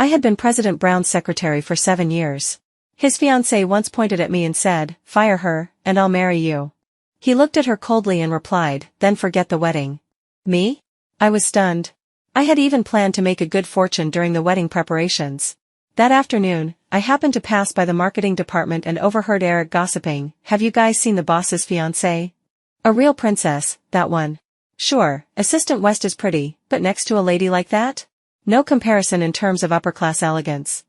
I had been President Brown's secretary for 7 years. His fiancée once pointed at me and said, "Fire her, and I'll marry you." He looked at her coldly and replied, "Then forget the wedding." Me? I was stunned. I had even planned to make a good fortune during the wedding preparations. That afternoon, I happened to pass by the marketing department and overheard Eric gossiping, "Have you guys seen the boss's fiancée? A real princess, that one." Sure, Assistant West is pretty, but next to a lady like that? No comparison in terms of upper-class elegance.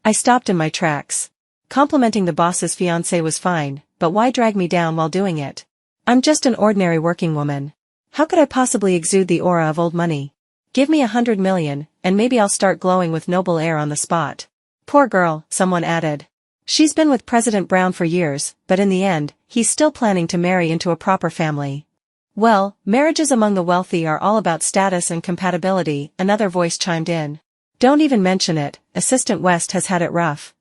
I stopped in my tracks. Complimenting the boss's fiancée was fine, but why drag me down while doing it? I'm just an ordinary working woman. How could I possibly exude the aura of old money? Give me 100 million, and maybe I'll start glowing with noble air on the spot. Poor girl, someone added. She's been with President Brown for years, but in the end, he's still planning to marry into a proper family. Well, marriages among the wealthy are all about status and compatibility, another voice chimed in. Don't even mention it, Assistant West has had it rough.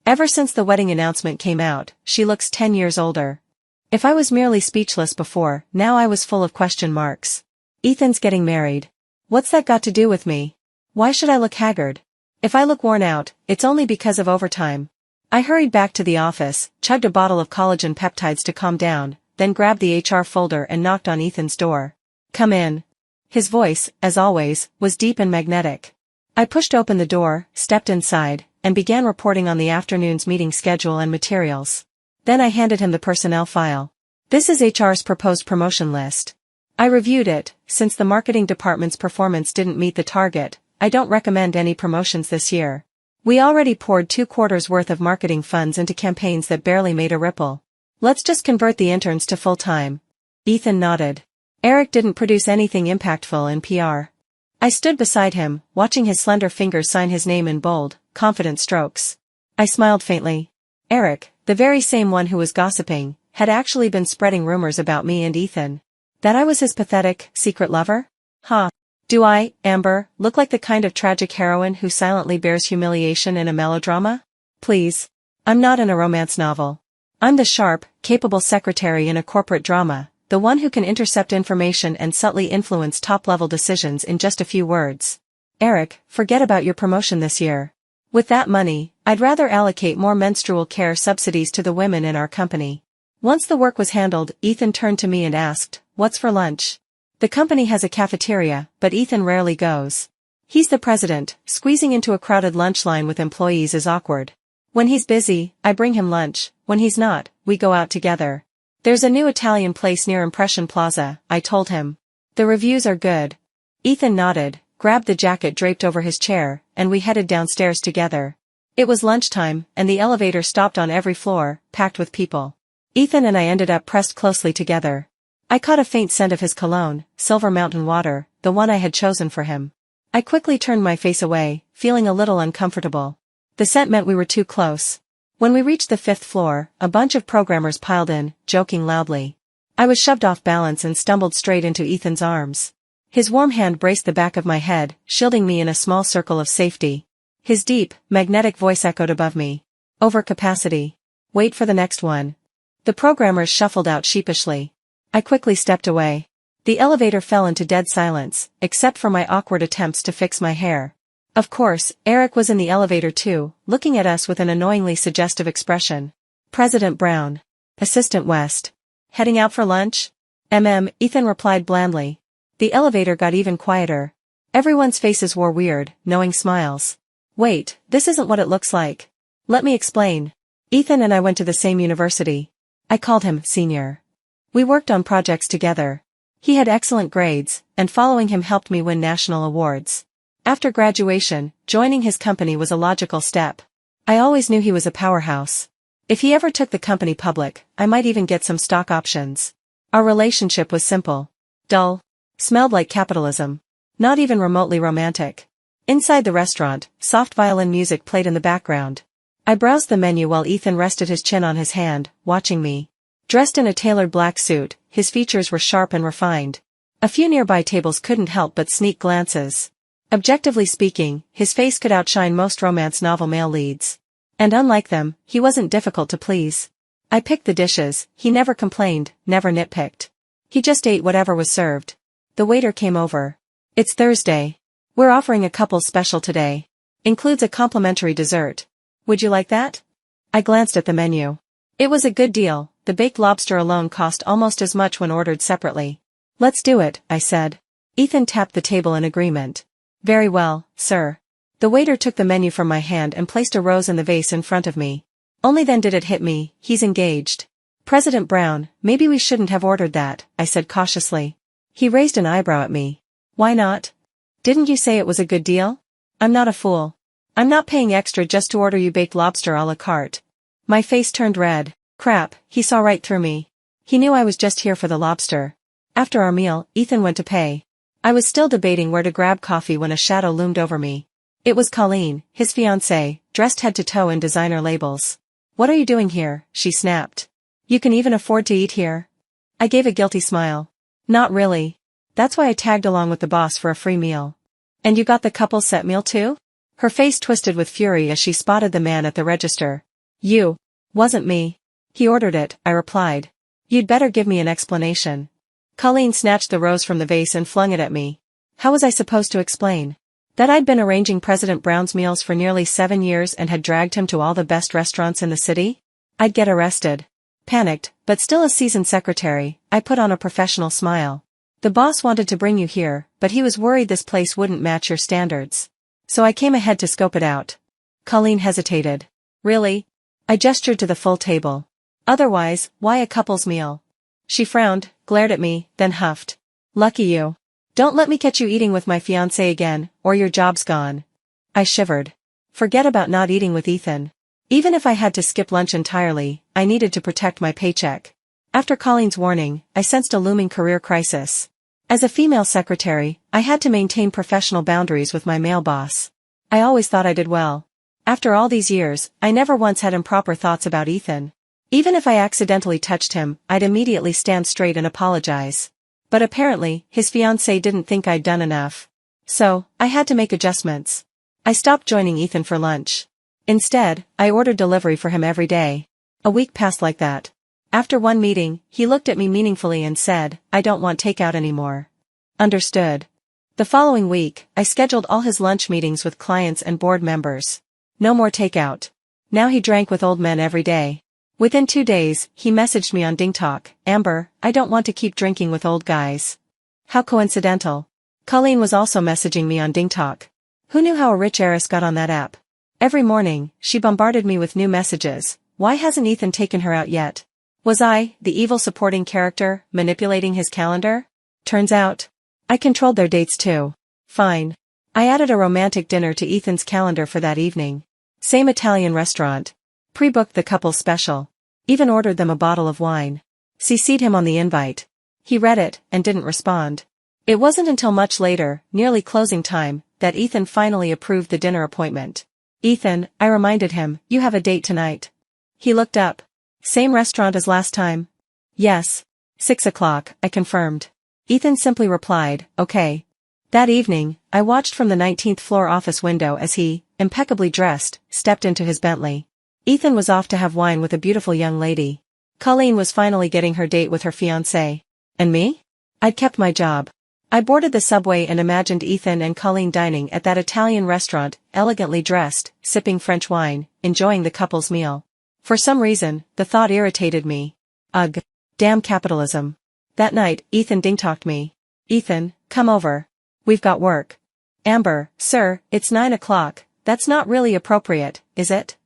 Ever since the wedding announcement came out, she looks 10 years older. If I was merely speechless before, now I was full of question marks. Ethan's getting married. What's that got to do with me? Why should I look haggard? If I look worn out, it's only because of overtime. I hurried back to the office, chugged a bottle of collagen peptides to calm down, then grabbed the HR folder and knocked on Ethan's door. "Come in." His voice, as always, was deep and magnetic. I pushed open the door, stepped inside, and began reporting on the afternoon's meeting schedule and materials. Then I handed him the personnel file. "This is HR's proposed promotion list." I reviewed it. Since the marketing department's performance didn't meet the target, I don't recommend any promotions this year. We already poured 2 quarters worth of marketing funds into campaigns that barely made a ripple. Let's just convert the interns to full-time. Ethan nodded. Eric didn't produce anything impactful in PR. I stood beside him, watching his slender fingers sign his name in bold, confident strokes. I smiled faintly. Eric, the very same one who was gossiping, had actually been spreading rumors about me and Ethan. That I was his pathetic, secret lover? Huh. Do I, Amber, look like the kind of tragic heroine who silently bears humiliation in a melodrama? Please. I'm not in a romance novel. I'm the sharp, capable secretary in a corporate drama, the one who can intercept information and subtly influence top-level decisions in just a few words. Eric, forget about your promotion this year. With that money, I'd rather allocate more menstrual care subsidies to the women in our company. Once the work was handled, Ethan turned to me and asked, "What's for lunch?" The company has a cafeteria, but Ethan rarely goes. He's the president, squeezing into a crowded lunch line with employees is awkward. When he's busy, I bring him lunch, when he's not, we go out together. There's a new Italian place near Impression Plaza, I told him. The reviews are good. Ethan nodded, grabbed the jacket draped over his chair, and we headed downstairs together. It was lunchtime, and the elevator stopped on every floor, packed with people. Ethan and I ended up pressed closely together. I caught a faint scent of his cologne, Silver Mountain Water, the one I had chosen for him. I quickly turned my face away, feeling a little uncomfortable. The scent meant we were too close. When we reached the 5th floor, a bunch of programmers piled in, joking loudly. I was shoved off balance and stumbled straight into Ethan's arms. His warm hand braced the back of my head, shielding me in a small circle of safety. His deep, magnetic voice echoed above me. Overcapacity. Wait for the next one. The programmers shuffled out sheepishly. I quickly stepped away. The elevator fell into dead silence, except for my awkward attempts to fix my hair. Of course, Eric was in the elevator too, looking at us with an annoyingly suggestive expression. President Brown. Assistant West. Heading out for lunch? Ethan replied blandly. The elevator got even quieter. Everyone's faces wore weird, knowing smiles. Wait, this isn't what it looks like. Let me explain. Ethan and I went to the same university. I called him Senior. We worked on projects together. He had excellent grades, and following him helped me win national awards. After graduation, joining his company was a logical step. I always knew he was a powerhouse. If he ever took the company public, I might even get some stock options. Our relationship was simple. Dull. Smelled like capitalism. Not even remotely romantic. Inside the restaurant, soft violin music played in the background. I browsed the menu while Ethan rested his chin on his hand, watching me. Dressed in a tailored black suit, his features were sharp and refined. A few nearby tables couldn't help but sneak glances. Objectively speaking, his face could outshine most romance novel male leads. And unlike them, he wasn't difficult to please. I picked the dishes, he never complained, never nitpicked. He just ate whatever was served. The waiter came over. It's Thursday. We're offering a couple's special today. Includes a complimentary dessert. Would you like that? I glanced at the menu. It was a good deal, the baked lobster alone cost almost as much when ordered separately. Let's do it, I said. Ethan tapped the table in agreement. Very well, sir. The waiter took the menu from my hand and placed a rose in the vase in front of me. Only then did it hit me, he's engaged. President Brown, maybe we shouldn't have ordered that, I said cautiously. He raised an eyebrow at me. Why not? Didn't you say it was a good deal? I'm not a fool. I'm not paying extra just to order you baked lobster a la carte. My face turned red. Crap, he saw right through me. He knew I was just here for the lobster. After our meal, Ethan went to pay. I was still debating where to grab coffee when a shadow loomed over me. It was Colleen, his fiancée, dressed head to toe in designer labels. What are you doing here? She snapped. You can even afford to eat here? I gave a guilty smile. Not really. That's why I tagged along with the boss for a free meal. And you got the couple's set meal too? Her face twisted with fury as she spotted the man at the register. You. Wasn't me. He ordered it, I replied. You'd better give me an explanation. Colleen snatched the rose from the vase and flung it at me. How was I supposed to explain? That I'd been arranging President Brown's meals for nearly 7 years and had dragged him to all the best restaurants in the city? I'd get arrested. Panicked, but still a seasoned secretary, I put on a professional smile. The boss wanted to bring you here, but he was worried this place wouldn't match your standards. So I came ahead to scope it out. Colleen hesitated. Really? I gestured to the full table. Otherwise, why a couple's meal? She frowned, glared at me, then huffed. Lucky you. Don't let me catch you eating with my fiancé again, or your job's gone. I shivered. Forget about not eating with Ethan. Even if I had to skip lunch entirely, I needed to protect my paycheck. After Colleen's warning, I sensed a looming career crisis. As a female secretary, I had to maintain professional boundaries with my male boss. I always thought I did well. After all these years, I never once had improper thoughts about Ethan. Even if I accidentally touched him, I'd immediately stand straight and apologize. But apparently, his fiancée didn't think I'd done enough. So, I had to make adjustments. I stopped joining Ethan for lunch. Instead, I ordered delivery for him every day. A week passed like that. After one meeting, he looked at me meaningfully and said, I don't want takeout anymore. Understood. The following week, I scheduled all his lunch meetings with clients and board members. No more takeout. Now he drank with old men every day. Within 2 days, he messaged me on DingTalk, Amber, I don't want to keep drinking with old guys. How coincidental. Colleen was also messaging me on DingTalk. Who knew how a rich heiress got on that app? Every morning, she bombarded me with new messages. Why hasn't Ethan taken her out yet? Was I, the evil supporting character, manipulating his calendar? Turns out, I controlled their dates too. Fine. I added a romantic dinner to Ethan's calendar for that evening. Same Italian restaurant. Pre-booked the couple's special. Even ordered them a bottle of wine. CC'd him on the invite. He read it, and didn't respond. It wasn't until much later, nearly closing time, that Ethan finally approved the dinner appointment. Ethan, I reminded him, you have a date tonight. He looked up. Same restaurant as last time? Yes. 6 o'clock, I confirmed. Ethan simply replied, okay. That evening, I watched from the 19th floor office window as he, impeccably dressed, stepped into his Bentley. Ethan was off to have wine with a beautiful young lady. Colleen was finally getting her date with her fiancé. And me? I'd kept my job. I boarded the subway and imagined Ethan and Colleen dining at that Italian restaurant, elegantly dressed, sipping French wine, enjoying the couple's meal. For some reason, the thought irritated me. Ugh. Damn capitalism. That night, Ethan DingTalked me. Ethan, come over. We've got work. Amber, sir, it's 9 o'clock, that's not really appropriate, is it?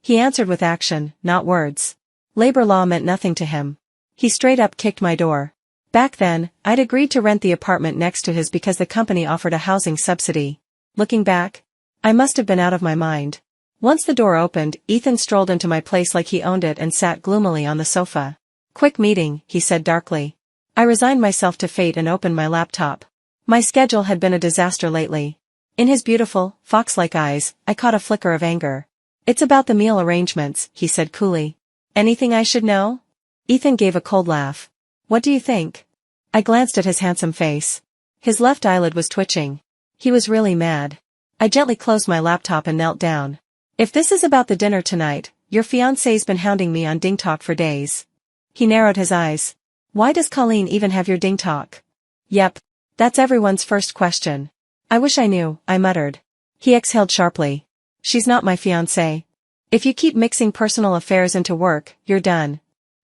He answered with action, not words. Labor law meant nothing to him. He straight up kicked my door. Back then, I'd agreed to rent the apartment next to his because the company offered a housing subsidy. Looking back, I must have been out of my mind. Once the door opened, Ethan strolled into my place like he owned it and sat gloomily on the sofa. Quick meeting, he said darkly. I resigned myself to fate and opened my laptop. My schedule had been a disaster lately. In his beautiful, fox-like eyes, I caught a flicker of anger. It's about the meal arrangements, he said coolly. Anything I should know? Ethan gave a cold laugh. What do you think? I glanced at his handsome face. His left eyelid was twitching. He was really mad. I gently closed my laptop and knelt down. If this is about the dinner tonight, your fiancé's been hounding me on DingTalk for days. He narrowed his eyes. Why does Colleen even have your DingTalk? Yep. That's everyone's first question. I wish I knew, I muttered. He exhaled sharply. She's not my fiancée. If you keep mixing personal affairs into work, you're done.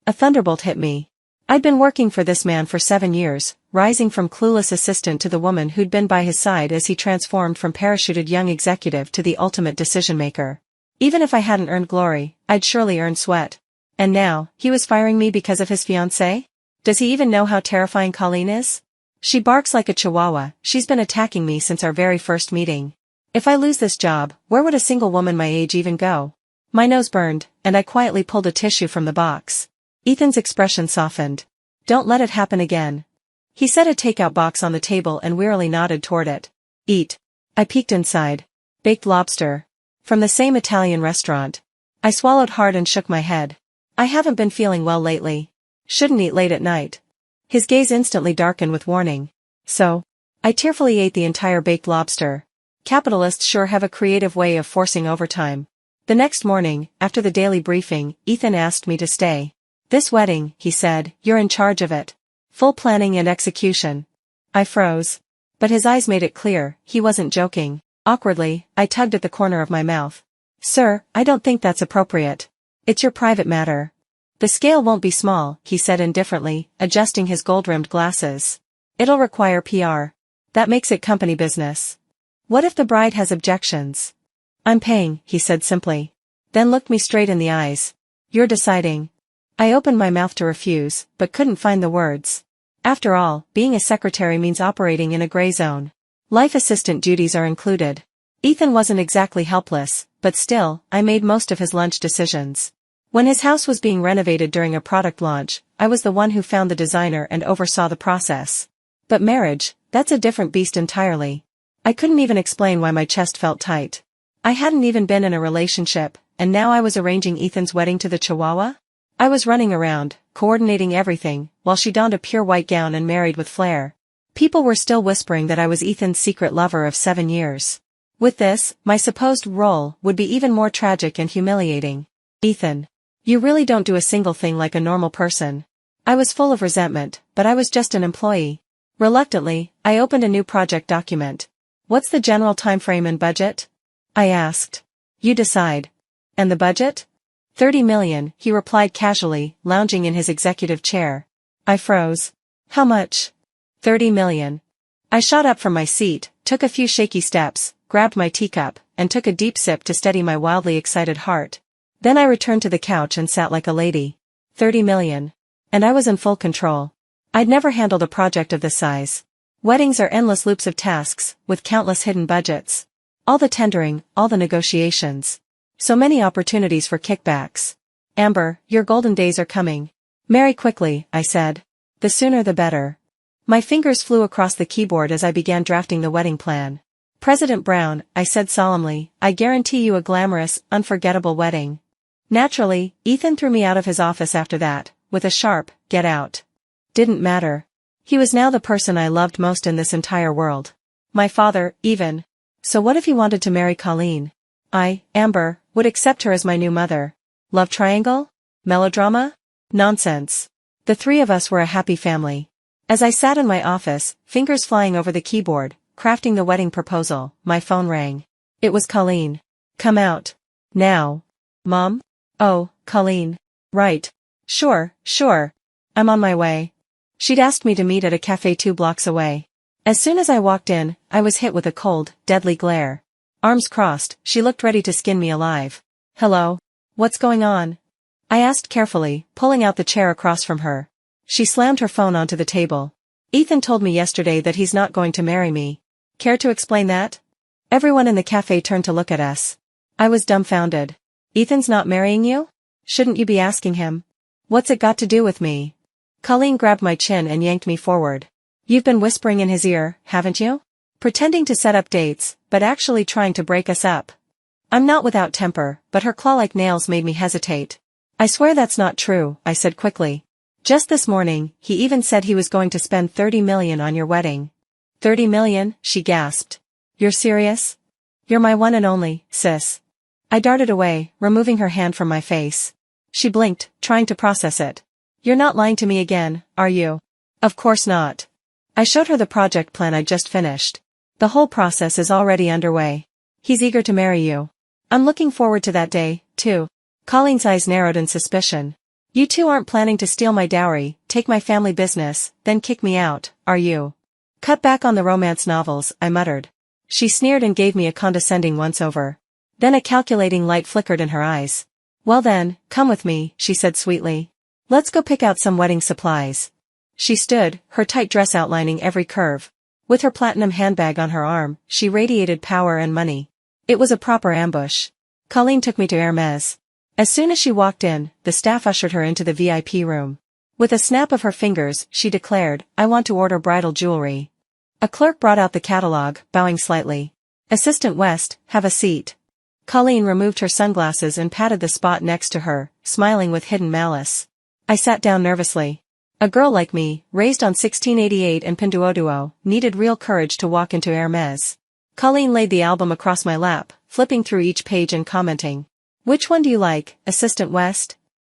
A thunderbolt hit me. I'd been working for this man for 7 years, rising from clueless assistant to the woman who'd been by his side as he transformed from parachuted young executive to the ultimate decision-maker. Even if I hadn't earned glory, I'd surely earned sweat. And now, he was firing me because of his fiancée? Does he even know how terrifying Colleen is? She barks like a chihuahua. She's been attacking me since our very first meeting. If I lose this job, where would a single woman my age even go? My nose burned, and I quietly pulled a tissue from the box. Ethan's expression softened. Don't let it happen again. He set a takeout box on the table and wearily nodded toward it. Eat. I peeked inside. Baked lobster. From the same Italian restaurant. I swallowed hard and shook my head. I haven't been feeling well lately. Shouldn't eat late at night. His gaze instantly darkened with warning. So, I tearfully ate the entire baked lobster. Capitalists sure have a creative way of forcing overtime. The next morning, after the daily briefing, Ethan asked me to stay. This wedding, he said, you're in charge of it. Full planning and execution. I froze. But his eyes made it clear, he wasn't joking. Awkwardly, I tugged at the corner of my mouth. Sir, I don't think that's appropriate. It's your private matter. The scale won't be small, he said indifferently, adjusting his gold-rimmed glasses. It'll require PR. That makes it company business. What if the bride has objections? I'm paying, he said simply. Then looked me straight in the eyes. You're deciding. I opened my mouth to refuse, but couldn't find the words. After all, being a secretary means operating in a gray zone. Life assistant duties are included. Ethan wasn't exactly helpless, but still, I made most of his lunch decisions. When his house was being renovated during a product launch, I was the one who found the designer and oversaw the process. But marriage, that's a different beast entirely. I couldn't even explain why my chest felt tight. I hadn't even been in a relationship, and now I was arranging Ethan's wedding to the Chihuahua? I was running around, coordinating everything, while she donned a pure white gown and married with flair. People were still whispering that I was Ethan's secret lover of 7 years. With this, my supposed role would be even more tragic and humiliating. Ethan. You really don't do a single thing like a normal person. I was full of resentment, but I was just an employee. Reluctantly, I opened a new project document. What's the general time frame and budget? I asked. You decide. And the budget? 30 million, he replied casually, lounging in his executive chair. I froze. How much? 30 million. I shot up from my seat, took a few shaky steps, grabbed my teacup, and took a deep sip to steady my wildly excited heart. Then I returned to the couch and sat like a lady. 30 million. And I was in full control. I'd never handled a project of this size. Weddings are endless loops of tasks, with countless hidden budgets. All the tendering, all the negotiations. So many opportunities for kickbacks. Amber, your golden days are coming. Marry quickly, I said. The sooner the better. My fingers flew across the keyboard as I began drafting the wedding plan. President Brown, I said solemnly, I guarantee you a glamorous, unforgettable wedding. Naturally, Ethan threw me out of his office after that, with a sharp, get out. Didn't matter. He was now the person I loved most in this entire world. My father, even. So what if he wanted to marry Colleen? I, Amber, would accept her as my new mother. Love triangle? Melodrama? Nonsense. The three of us were a happy family. As I sat in my office, fingers flying over the keyboard, crafting the wedding proposal, my phone rang. It was Colleen. Come out. Now. Mom? Oh, Colleen. Right. Sure. I'm on my way. She'd asked me to meet at a cafe 2 blocks away. As soon as I walked in, I was hit with a cold, deadly glare. Arms crossed, she looked ready to skin me alive. Hello? What's going on? I asked carefully, pulling out the chair across from her. She slammed her phone onto the table. Ethan told me yesterday that he's not going to marry me. Care to explain that? Everyone in the cafe turned to look at us. I was dumbfounded. Ethan's not marrying you? Shouldn't you be asking him? What's it got to do with me? Colleen grabbed my chin and yanked me forward. You've been whispering in his ear, haven't you? Pretending to set up dates, but actually trying to break us up. I'm not without temper, but her claw-like nails made me hesitate. I swear that's not true, I said quickly. Just this morning, he even said he was going to spend 30 million on your wedding. 30 million, she gasped. You're serious? You're my one and only, sis. I darted away, removing her hand from my face. She blinked, trying to process it. You're not lying to me again, are you? Of course not. I showed her the project plan I'd just finished. The whole process is already underway. He's eager to marry you. I'm looking forward to that day, too. Colleen's eyes narrowed in suspicion. You two aren't planning to steal my dowry, take my family business, then kick me out, are you? Cut back on the romance novels, I muttered. She sneered and gave me a condescending once-over. Then a calculating light flickered in her eyes. Well then, come with me, she said sweetly. Let's go pick out some wedding supplies. She stood, her tight dress outlining every curve. With her platinum handbag on her arm, she radiated power and money. It was a proper ambush. Colleen took me to Hermes. As soon as she walked in, the staff ushered her into the VIP room. With a snap of her fingers, she declared, I want to order bridal jewelry. A clerk brought out the catalog, bowing slightly. Assistant West, have a seat. Colleen removed her sunglasses and patted the spot next to her, smiling with hidden malice. I sat down nervously. A girl like me, raised on 1688 and Pinduoduo, needed real courage to walk into Hermes. Colleen laid the album across my lap, flipping through each page and commenting. Which one do you like, Assistant West?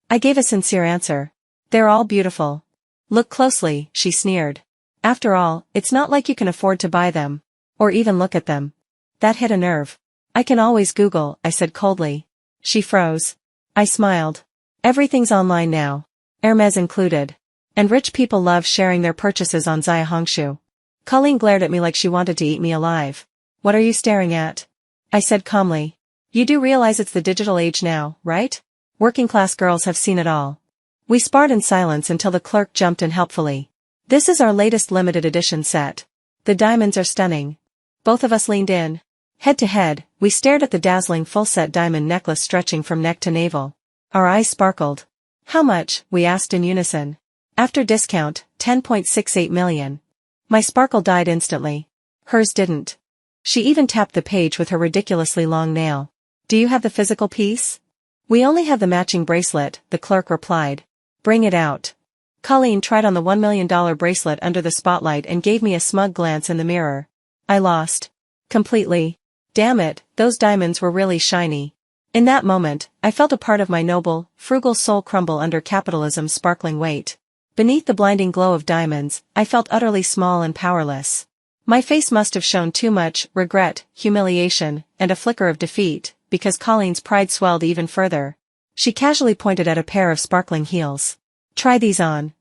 I gave a sincere answer. They're all beautiful. Look closely, she sneered. After all, it's not like you can afford to buy them. Or even look at them. That hit a nerve. I can always Google, I said coldly. She froze. I smiled. Everything's online now. Hermes included. And rich people love sharing their purchases on Xiaohongshu. Colleen glared at me like she wanted to eat me alive. What are you staring at? I said calmly. You do realize it's the digital age now, right? Working-class girls have seen it all. We sparred in silence until the clerk jumped in helpfully. This is our latest limited edition set. The diamonds are stunning. Both of us leaned in. Head to head, we stared at the dazzling full-set diamond necklace stretching from neck to navel. Our eyes sparkled. How much? We asked in unison. After discount, 10.68 million. My sparkle died instantly. Hers didn't. She even tapped the page with her ridiculously long nail. Do you have the physical piece? We only have the matching bracelet, the clerk replied. Bring it out. Colleen tried on the $1 million bracelet under the spotlight and gave me a smug glance in the mirror. I lost. Completely. Damn it, those diamonds were really shiny. In that moment, I felt a part of my noble, frugal soul crumble under capitalism's sparkling weight. Beneath the blinding glow of diamonds, I felt utterly small and powerless. My face must have shown too much regret, humiliation, and a flicker of defeat, because Colleen's pride swelled even further. She casually pointed at a pair of sparkling heels. Try these on.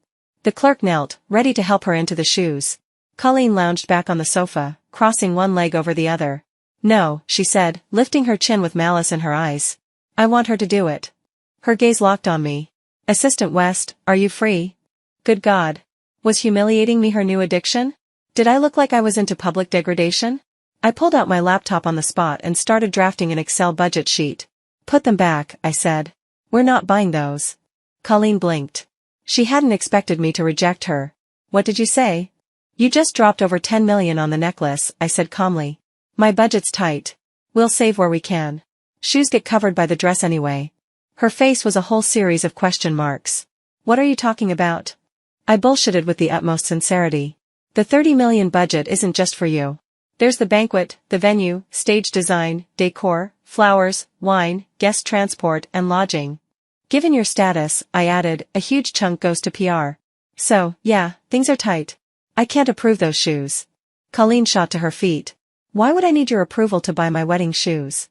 The clerk knelt, ready to help her into the shoes. Colleen lounged back on the sofa, crossing one leg over the other. No, she said, lifting her chin with malice in her eyes. I want her to do it. Her gaze locked on me. Assistant West, are you free? Good God. Was humiliating me her new addiction? Did I look like I was into public degradation? I pulled out my laptop on the spot and started drafting an Excel budget sheet. Put them back, I said. We're not buying those. Colleen blinked. She hadn't expected me to reject her. What did you say? You just dropped over 10 million on the necklace, I said calmly. My budget's tight. We'll save where we can. Shoes get covered by the dress anyway. Her face was a whole series of question marks. What are you talking about? I bullshitted with the utmost sincerity. The 30 million budget isn't just for you. There's the banquet, the venue, stage design, decor, flowers, wine, guest transport, and lodging. Given your status, I added, a huge chunk goes to PR. So, yeah, things are tight. I can't approve those shoes. Colleen shot to her feet. Why would I need your approval to buy my wedding shoes?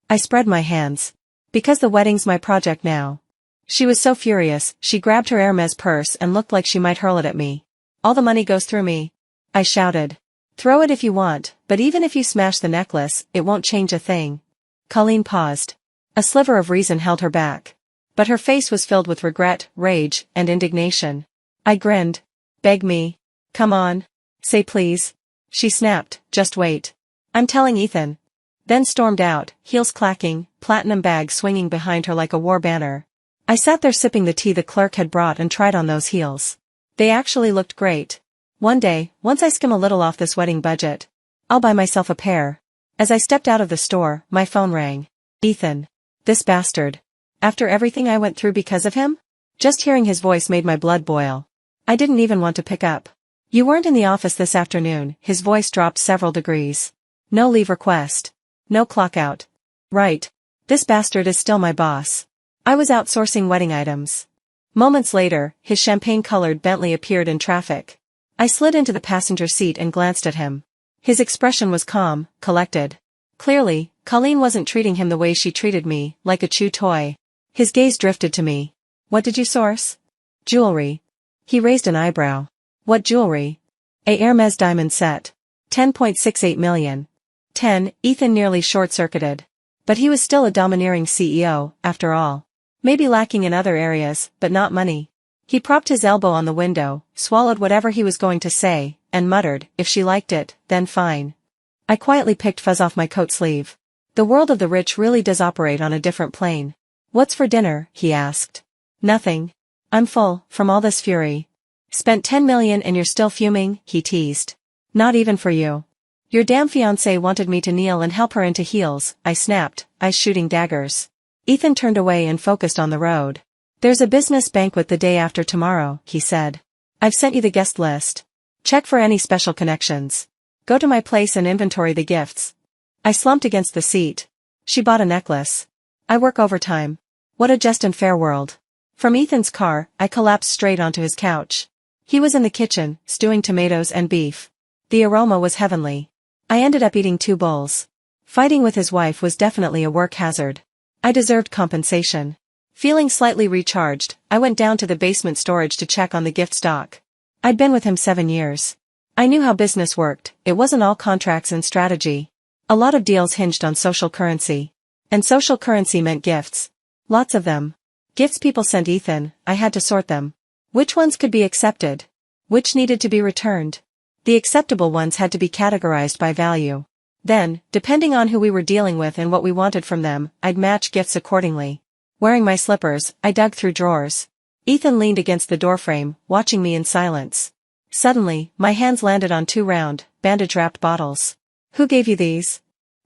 I spread my hands. Because the wedding's my project now. She was so furious, she grabbed her Hermes purse and looked like she might hurl it at me. All the money goes through me. I shouted. Throw it if you want, but even if you smash the necklace, it won't change a thing. Colleen paused. A sliver of reason held her back. But her face was filled with regret, rage, and indignation. I grinned. Beg me. Come on. Say please. She snapped, just wait. I'm telling Ethan. Then stormed out, heels clacking, platinum bag swinging behind her like a war banner. I sat there sipping the tea the clerk had brought and tried on those heels. They actually looked great. One day, once I skim a little off this wedding budget, I'll buy myself a pair. As I stepped out of the store, my phone rang. Ethan. This bastard. After everything I went through because of him? Just hearing his voice made my blood boil. I didn't even want to pick up. You weren't in the office this afternoon, his voice dropped several degrees. No leave request. No clock out. Right. This bastard is still my boss. I was outsourcing wedding items. Moments later, his champagne-colored Bentley appeared in traffic. I slid into the passenger seat and glanced at him. His expression was calm, collected. Clearly, Colleen wasn't treating him the way she treated me, like a chew toy. His gaze drifted to me. What did you source? Jewelry. He raised an eyebrow. What jewelry? A Hermes diamond set. 10.68 million. 10, Ethan nearly short-circuited. But he was still a domineering CEO, after all. Maybe lacking in other areas, but not money. He propped his elbow on the window, swallowed whatever he was going to say, and muttered, if she liked it, then fine. I quietly picked fuzz off my coat sleeve. The world of the rich really does operate on a different plane. What's for dinner? He asked. Nothing. I'm full, from all this fury. Spent 10 million and you're still fuming, he teased. Not even for you. Your damn fiancée wanted me to kneel and help her into heels, I snapped, eyes shooting daggers. Ethan turned away and focused on the road. There's a business banquet the day after tomorrow, he said. I've sent you the guest list. Check for any special connections. Go to my place and inventory the gifts. I slumped against the seat. She bought a necklace. I work overtime. What a just and fair world. From Ethan's car, I collapsed straight onto his couch. He was in the kitchen, stewing tomatoes and beef. The aroma was heavenly. I ended up eating 2 bowls. Fighting with his wife was definitely a work hazard. I deserved compensation. Feeling slightly recharged, I went down to the basement storage to check on the gift stock. I'd been with him 7 years. I knew how business worked, it wasn't all contracts and strategy. A lot of deals hinged on social currency. And social currency meant gifts. Lots of them. Gifts people sent Ethan, I had to sort them. Which ones could be accepted? Which needed to be returned? The acceptable ones had to be categorized by value. Then, depending on who we were dealing with and what we wanted from them, I'd match gifts accordingly. Wearing my slippers, I dug through drawers. Ethan leaned against the doorframe, watching me in silence. Suddenly, my hands landed on 2 round, bandage-wrapped bottles. Who gave you these?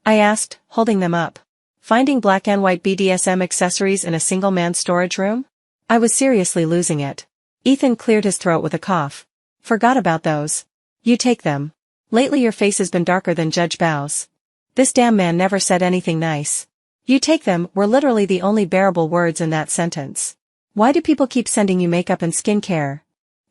I asked, holding them up. Finding black and white BDSM accessories in a single man's storage room? I was seriously losing it. Ethan cleared his throat with a cough. Forgot about those. You take them. Lately your face has been darker than Judge Bow's. This damn man never said anything nice. You take them were literally the only bearable words in that sentence. Why do people keep sending you makeup and skincare?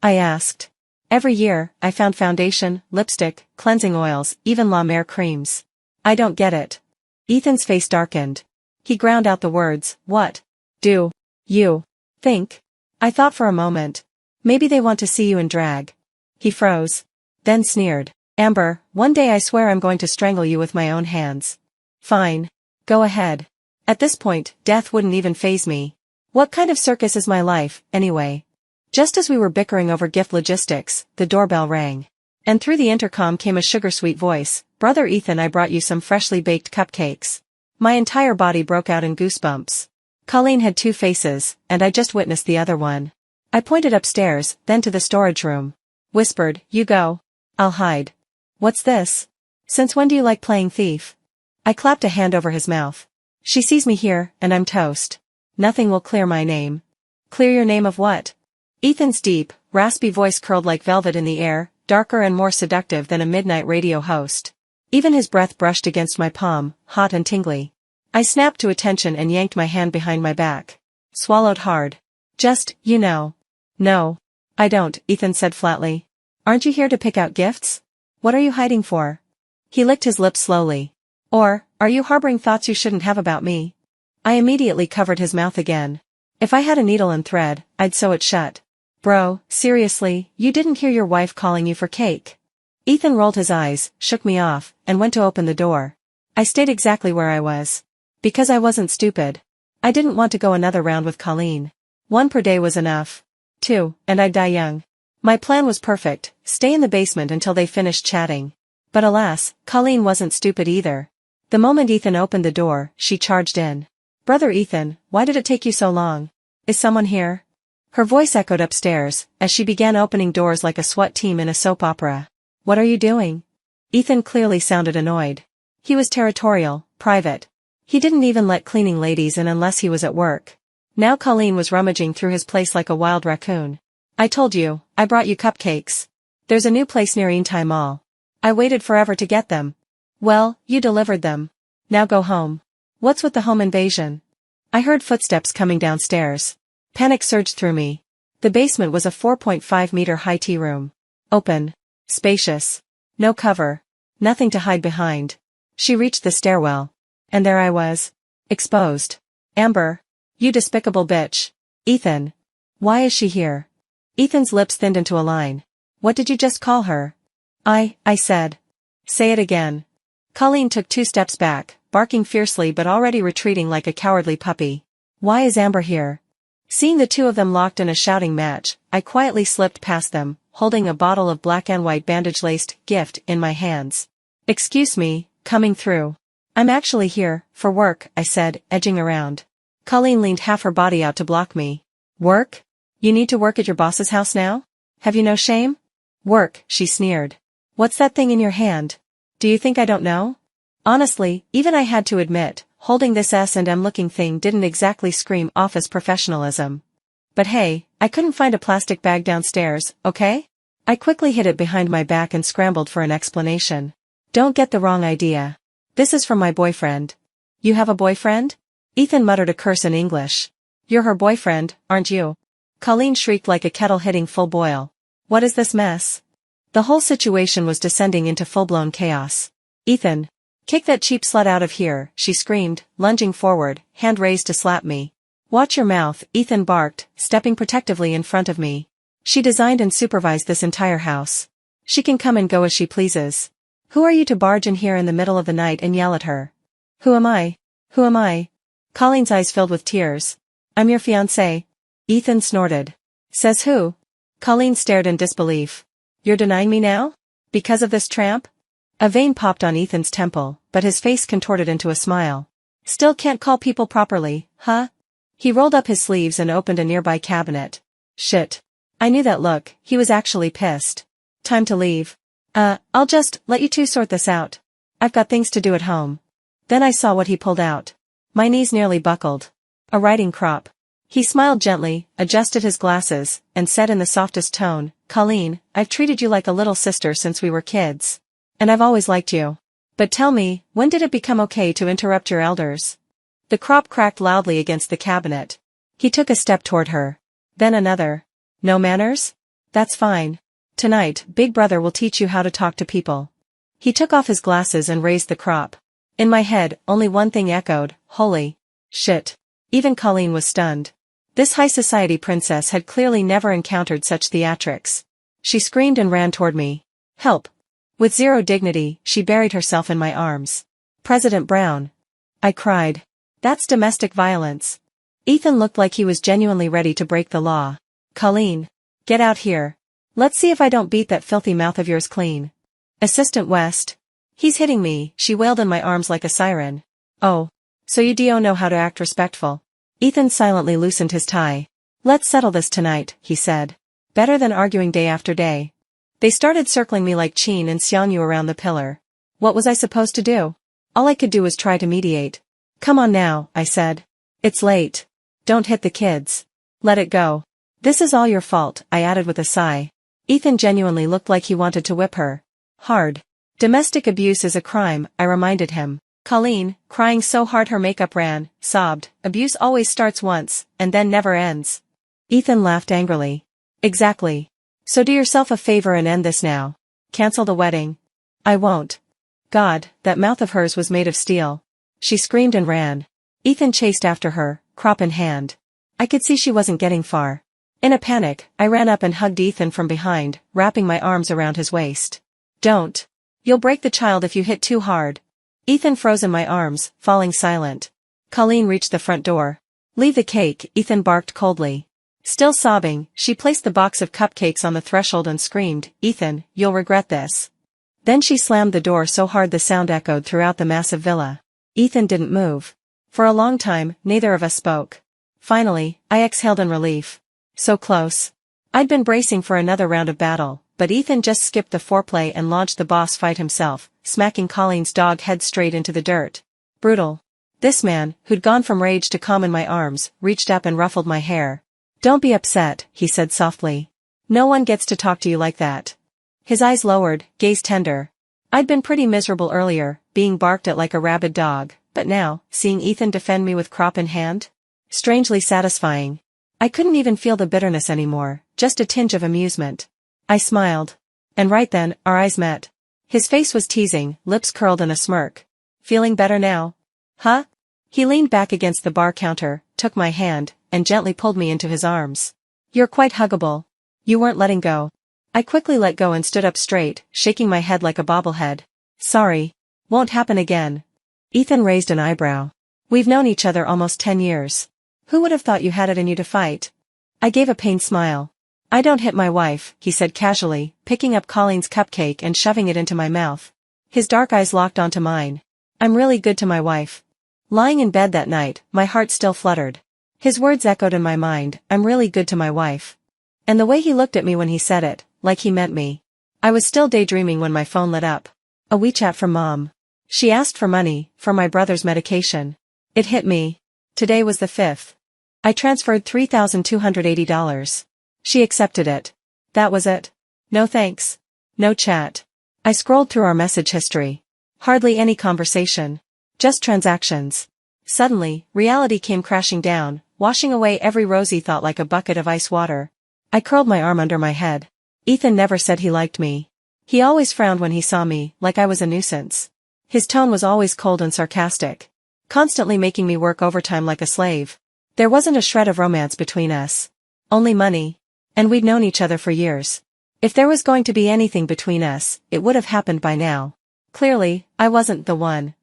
I asked. Every year, I found foundation, lipstick, cleansing oils, even La Mer creams. I don't get it. Ethan's face darkened. He ground out the words, what? Do you think? I thought for a moment. Maybe they want to see you in drag. He froze. Then sneered. Amber, one day I swear I'm going to strangle you with my own hands. Fine. Go ahead. At this point, death wouldn't even faze me. What kind of circus is my life, anyway? Just as we were bickering over gift logistics, the doorbell rang. And through the intercom came a sugar-sweet voice, Brother Ethan, I brought you some freshly baked cupcakes. My entire body broke out in goosebumps. Colleen had 2 faces, and I just witnessed the other one. I pointed upstairs, then to the storage room. Whispered, you go. I'll hide. What's this? Since when do you like playing thief? I clapped a hand over his mouth. She sees me here, and I'm toast. Nothing will clear my name. Clear your name of what? Ethan's deep, raspy voice curled like velvet in the air, darker and more seductive than a midnight radio host. Even his breath brushed against my palm, hot and tingly. I snapped to attention and yanked my hand behind my back. Swallowed hard. Just, you know. No. I don't, Ethan said flatly. Aren't you here to pick out gifts? What are you hiding for? He licked his lips slowly. Or, are you harboring thoughts you shouldn't have about me? I immediately covered his mouth again. If I had a needle and thread, I'd sew it shut. Bro, seriously, you didn't hear your wife calling you for cake? Ethan rolled his eyes, shook me off, and went to open the door. I stayed exactly where I was. Because I wasn't stupid. I didn't want to go another round with Colleen. 1 per day was enough. 2, and I'd die young. My plan was perfect, stay in the basement until they finished chatting. But alas, Colleen wasn't stupid either. The moment Ethan opened the door, she charged in. Brother Ethan, why did it take you so long? Is someone here? Her voice echoed upstairs, as she began opening doors like a SWAT team in a soap opera. What are you doing? Ethan clearly sounded annoyed. He was territorial, private. He didn't even let cleaning ladies in unless he was at work. Now Colleen was rummaging through his place like a wild raccoon. I told you, I brought you cupcakes. There's a new place near Eantai Mall. I waited forever to get them. Well, you delivered them. Now go home. What's with the home invasion? I heard footsteps coming downstairs. Panic surged through me. The basement was a 4.5-meter high tea room. Open. Spacious. No cover. Nothing to hide behind. She reached the stairwell. And there I was. Exposed. Amber. You despicable bitch. Ethan. Why is she here? Ethan's lips thinned into a line. What did you just call her? I said. Say it again. Colleen took 2 steps back, barking fiercely but already retreating like a cowardly puppy. Why is Amber here? Seeing the 2 of them locked in a shouting match, I quietly slipped past them, holding a bottle of black and white bandage-laced gift in my hands. Excuse me, coming through. I'm actually here, for work, I said, edging around. Colleen leaned half her body out to block me. Work? You need to work at your boss's house now? Have you no shame? Work, she sneered. What's that thing in your hand? Do you think I don't know? Honestly, even I had to admit, holding this S&M looking thing didn't exactly scream office professionalism. But hey, I couldn't find a plastic bag downstairs, okay? I quickly hid it behind my back and scrambled for an explanation. Don't get the wrong idea. This is from my boyfriend. You have a boyfriend? Ethan muttered a curse in English. You're her boyfriend, aren't you? Colleen shrieked like a kettle hitting full boil. What is this mess? The whole situation was descending into full-blown chaos. Ethan. Kick that cheap slut out of here, she screamed, lunging forward, hand raised to slap me. Watch your mouth, Ethan barked, stepping protectively in front of me. She designed and supervised this entire house. She can come and go as she pleases. Who are you to barge in here in the middle of the night and yell at her? Who am I? Who am I? Colleen's eyes filled with tears. I'm your fiancée. Ethan snorted. Says who? Colleen stared in disbelief. You're denying me now? Because of this tramp? A vein popped on Ethan's temple, but his face contorted into a smile. Still can't call people properly, huh? He rolled up his sleeves and opened a nearby cabinet. Shit. I knew that look, he was actually pissed. Time to leave. I'll just let you 2 sort this out. I've got things to do at home. Then I saw what he pulled out. My knees nearly buckled. A riding crop. He smiled gently, adjusted his glasses, and said in the softest tone, Colleen, I've treated you like a little sister since we were kids. And I've always liked you. But tell me, when did it become okay to interrupt your elders? The crop cracked loudly against the cabinet. He took a step toward her. Then another. No manners? That's fine. Tonight, Big Brother will teach you how to talk to people. He took off his glasses and raised the crop. In my head, only one thing echoed, holy shit. Even Colleen was stunned. This high society princess had clearly never encountered such theatrics. She screamed and ran toward me. Help. With zero dignity, she buried herself in my arms. President Brown. I cried. That's domestic violence. Ethan looked like he was genuinely ready to break the law. Colleen. Get out here. Let's see if I don't beat that filthy mouth of yours clean. Assistant West. He's hitting me, she wailed in my arms like a siren. Oh. So you do know how to act respectful. Ethan silently loosened his tie. Let's settle this tonight, he said. Better than arguing day after day. They started circling me like Chin and Xiangyu around the pillar. What was I supposed to do? All I could do was try to mediate. Come on now, I said. It's late. Don't hit the kids. Let it go. This is all your fault, I added with a sigh. Ethan genuinely looked like he wanted to whip her. Hard. Domestic abuse is a crime, I reminded him. Colleen, crying so hard her makeup ran, sobbed, abuse always starts once, and then never ends. Ethan laughed angrily. Exactly. So do yourself a favor and end this now. Cancel the wedding. I won't. God, that mouth of hers was made of steel. She screamed and ran. Ethan chased after her, crop in hand. I could see she wasn't getting far. In a panic, I ran up and hugged Ethan from behind, wrapping my arms around his waist. Don't. You'll break the child if you hit too hard. Ethan froze in my arms, falling silent. Colleen reached the front door. Leave the cake, Ethan barked coldly. Still sobbing, she placed the box of cupcakes on the threshold and screamed, Ethan, you'll regret this. Then she slammed the door so hard the sound echoed throughout the massive villa. Ethan didn't move. For a long time, neither of us spoke. Finally, I exhaled in relief. So close. I'd been bracing for another round of battle, but Ethan just skipped the foreplay and launched the boss fight himself, smacking Colleen's dog head straight into the dirt. Brutal. This man, who'd gone from rage to calm in my arms, reached up and ruffled my hair. Don't be upset, he said softly. No one gets to talk to you like that. His eyes lowered, gaze tender. I'd been pretty miserable earlier, being barked at like a rabid dog, but now, seeing Ethan defend me with crop in hand? Strangely satisfying. I couldn't even feel the bitterness anymore, just a tinge of amusement. I smiled. And right then, our eyes met. His face was teasing, lips curled in a smirk. Feeling better now? Huh? He leaned back against the bar counter, took my hand, and gently pulled me into his arms. You're quite huggable. You weren't letting go. I quickly let go and stood up straight, shaking my head like a bobblehead. Sorry. Won't happen again. Ethan raised an eyebrow. We've known each other almost 10 years. Who would have thought you had it in you to fight? I gave a pained smile. I don't hit my wife, he said casually, picking up Colleen's cupcake and shoving it into my mouth. His dark eyes locked onto mine. I'm really good to my wife. Lying in bed that night, my heart still fluttered. His words echoed in my mind, I'm really good to my wife. And the way he looked at me when he said it, like he meant me. I was still daydreaming when my phone lit up. A WeChat from Mom. She asked for money, for my brother's medication. It hit me. Today was the 5th. I transferred $3,280. She accepted it. That was it. No thanks. No chat. I scrolled through our message history. Hardly any conversation. Just transactions. Suddenly, reality came crashing down, washing away every rosy thought like a bucket of ice water. I curled my arm under my head. Ethan never said he liked me. He always frowned when he saw me, like I was a nuisance. His tone was always cold and sarcastic. Constantly making me work overtime like a slave. There wasn't a shred of romance between us. Only money. And we'd known each other for years. If there was going to be anything between us, it would have happened by now. Clearly, I wasn't the one.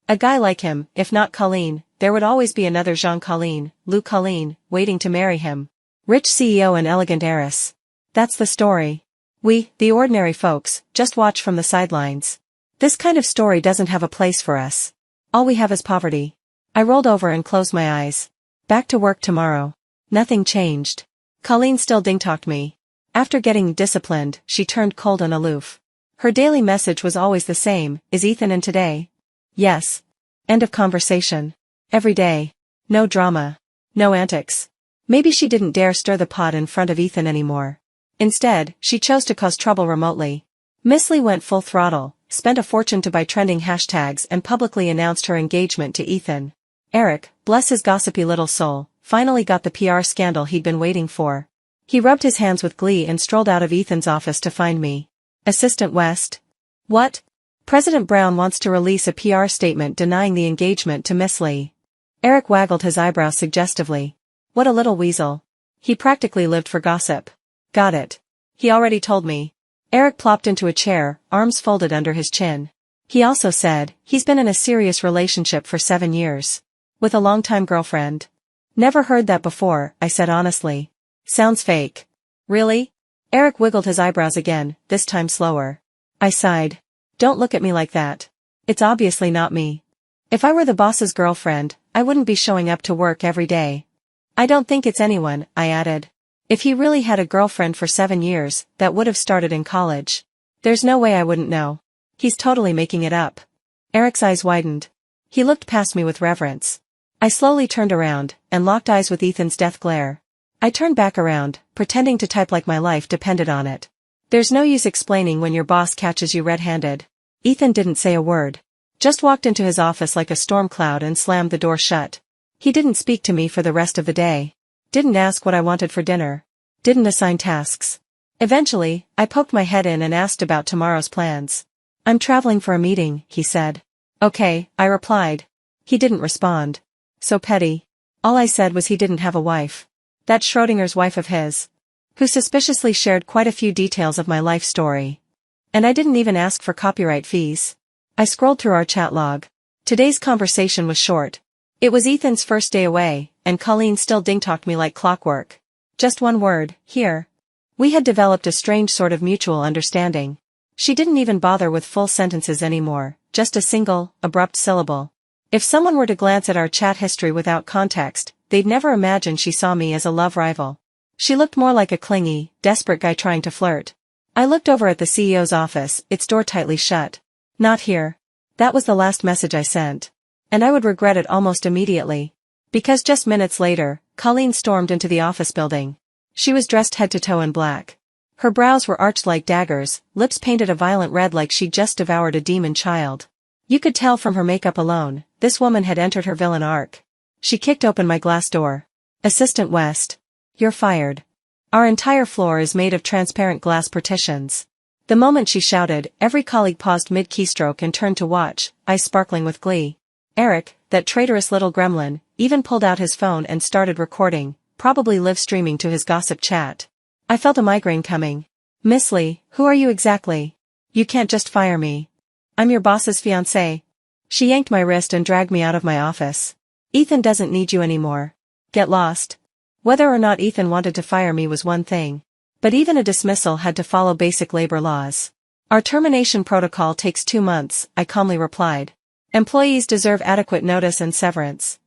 A guy like him, if not Colleen, there would always be another Jean Colleen, Lou Colleen, waiting to marry him. Rich CEO and elegant heiress. That's the story. We, the ordinary folks, just watch from the sidelines. This kind of story doesn't have a place for us. All we have is poverty. I rolled over and closed my eyes. Back to work tomorrow. Nothing changed. Colleen still ding-talked me. After getting disciplined, she turned cold and aloof. Her daily message was always the same, is Ethan in today? Yes. End of conversation. Every day. No drama. No antics. Maybe she didn't dare stir the pot in front of Ethan anymore. Instead, she chose to cause trouble remotely. Miss Lee went full throttle, spent a fortune to buy trending hashtags and publicly announced her engagement to Ethan. Eric, bless his gossipy little soul, finally got the PR scandal he'd been waiting for. He rubbed his hands with glee and strolled out of Ethan's office to find me. Assistant West. What? President Brown wants to release a PR statement denying the engagement to Miss Lee. Eric waggled his eyebrows suggestively. What a little weasel. He practically lived for gossip. Got it. He already told me. Eric plopped into a chair, arms folded under his chin. He also said, he's been in a serious relationship for 7 years. With a longtime girlfriend. Never heard that before, I said honestly. Sounds fake. Really? Eric wiggled his eyebrows again, this time slower. I sighed. Don't look at me like that. It's obviously not me. If I were the boss's girlfriend, I wouldn't be showing up to work every day. I don't think it's anyone, I added. If he really had a girlfriend for 7 years, that would have started in college. There's no way I wouldn't know. He's totally making it up. Eric's eyes widened. He looked past me with reverence. I slowly turned around, and locked eyes with Ethan's death glare. I turned back around, pretending to type like my life depended on it. There's no use explaining when your boss catches you red-handed. Ethan didn't say a word. Just walked into his office like a storm cloud and slammed the door shut. He didn't speak to me for the rest of the day. Didn't ask what I wanted for dinner. Didn't assign tasks. Eventually, I poked my head in and asked about tomorrow's plans. I'm traveling for a meeting, he said. Okay, I replied. He didn't respond. So petty. All I said was he didn't have a wife. That Schrodinger's wife of his. Who suspiciously shared quite a few details of my life story. And I didn't even ask for copyright fees. I scrolled through our chat log. Today's conversation was short. It was Ethan's first day away, and Colleen still ding-talked me like clockwork. Just one word, here. We had developed a strange sort of mutual understanding. She didn't even bother with full sentences anymore, just a single, abrupt syllable. If someone were to glance at our chat history without context, they'd never imagine she saw me as a love rival. She looked more like a clingy, desperate guy trying to flirt. I looked over at the CEO's office, its door tightly shut. Not here. That was the last message I sent. And I would regret it almost immediately. Because just minutes later, Colleen stormed into the office building. She was dressed head to toe in black. Her brows were arched like daggers, lips painted a violent red like she'd just devoured a demon child. You could tell from her makeup alone, this woman had entered her villain arc. She kicked open my glass door. Assistant West. You're fired. Our entire floor is made of transparent glass partitions. The moment she shouted, every colleague paused mid-keystroke and turned to watch, eyes sparkling with glee. Eric, that traitorous little gremlin, even pulled out his phone and started recording, probably live-streaming to his gossip chat. I felt a migraine coming. Miss Lee, who are you exactly? You can't just fire me. I'm your boss's fiancée. She yanked my wrist and dragged me out of my office. Ethan doesn't need you anymore. Get lost. Whether or not Ethan wanted to fire me was one thing. But even a dismissal had to follow basic labor laws. Our termination protocol takes 2 months, I calmly replied. Employees deserve adequate notice and severance.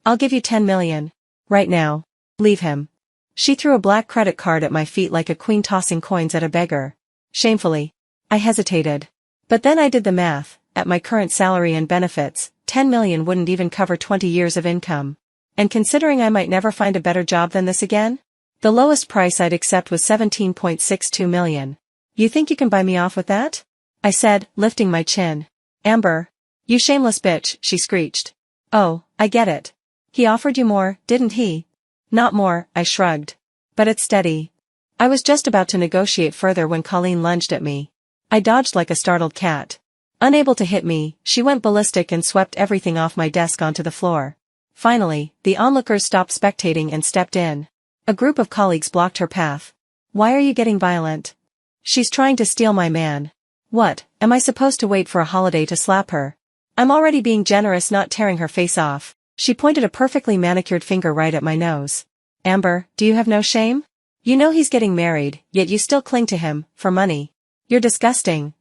I'll give you 10 million. Right now. Leave him. She threw a black credit card at my feet like a queen tossing coins at a beggar. Shamefully. I hesitated. But then I did the math. At my current salary and benefits, 10 million wouldn't even cover 20 years of income. And considering I might never find a better job than this again? The lowest price I'd accept was 17.62 million. You think you can buy me off with that? I said, lifting my chin. Amber. You shameless bitch, she screeched. Oh, I get it. He offered you more, didn't he? Not more, I shrugged. But it's steady. I was just about to negotiate further when Colleen lunged at me. I dodged like a startled cat. Unable to hit me, she went ballistic and swept everything off my desk onto the floor. Finally, the onlookers stopped spectating and stepped in. A group of colleagues blocked her path. Why are you getting violent? She's trying to steal my man. What, am I supposed to wait for a holiday to slap her? I'm already being generous, not tearing her face off. She pointed a perfectly manicured finger right at my nose. Amber, do you have no shame? You know he's getting married, yet you still cling to him, for money. You're disgusting.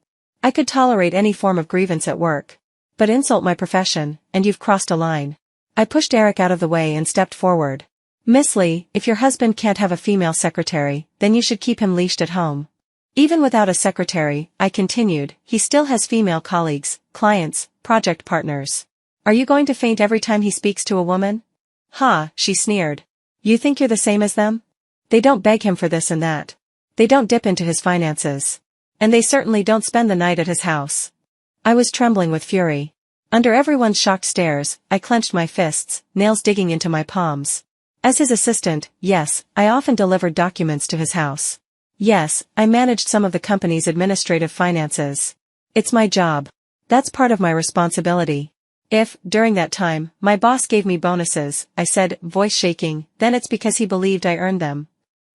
I could tolerate any form of grievance at work. But insult my profession, and you've crossed a line. I pushed Eric out of the way and stepped forward. Miss Lee, if your husband can't have a female secretary, then you should keep him leashed at home. Even without a secretary, I continued, he still has female colleagues, clients, project partners. Are you going to faint every time he speaks to a woman? Ha, she sneered. You think you're the same as them? They don't beg him for this and that. They don't dip into his finances. And they certainly don't spend the night at his house. I was trembling with fury. Under everyone's shocked stares, I clenched my fists, nails digging into my palms. As his assistant, yes, I often delivered documents to his house. Yes, I managed some of the company's administrative finances. It's my job. That's part of my responsibility. If, during that time, my boss gave me bonuses, I said, voice shaking, then it's because he believed I earned them.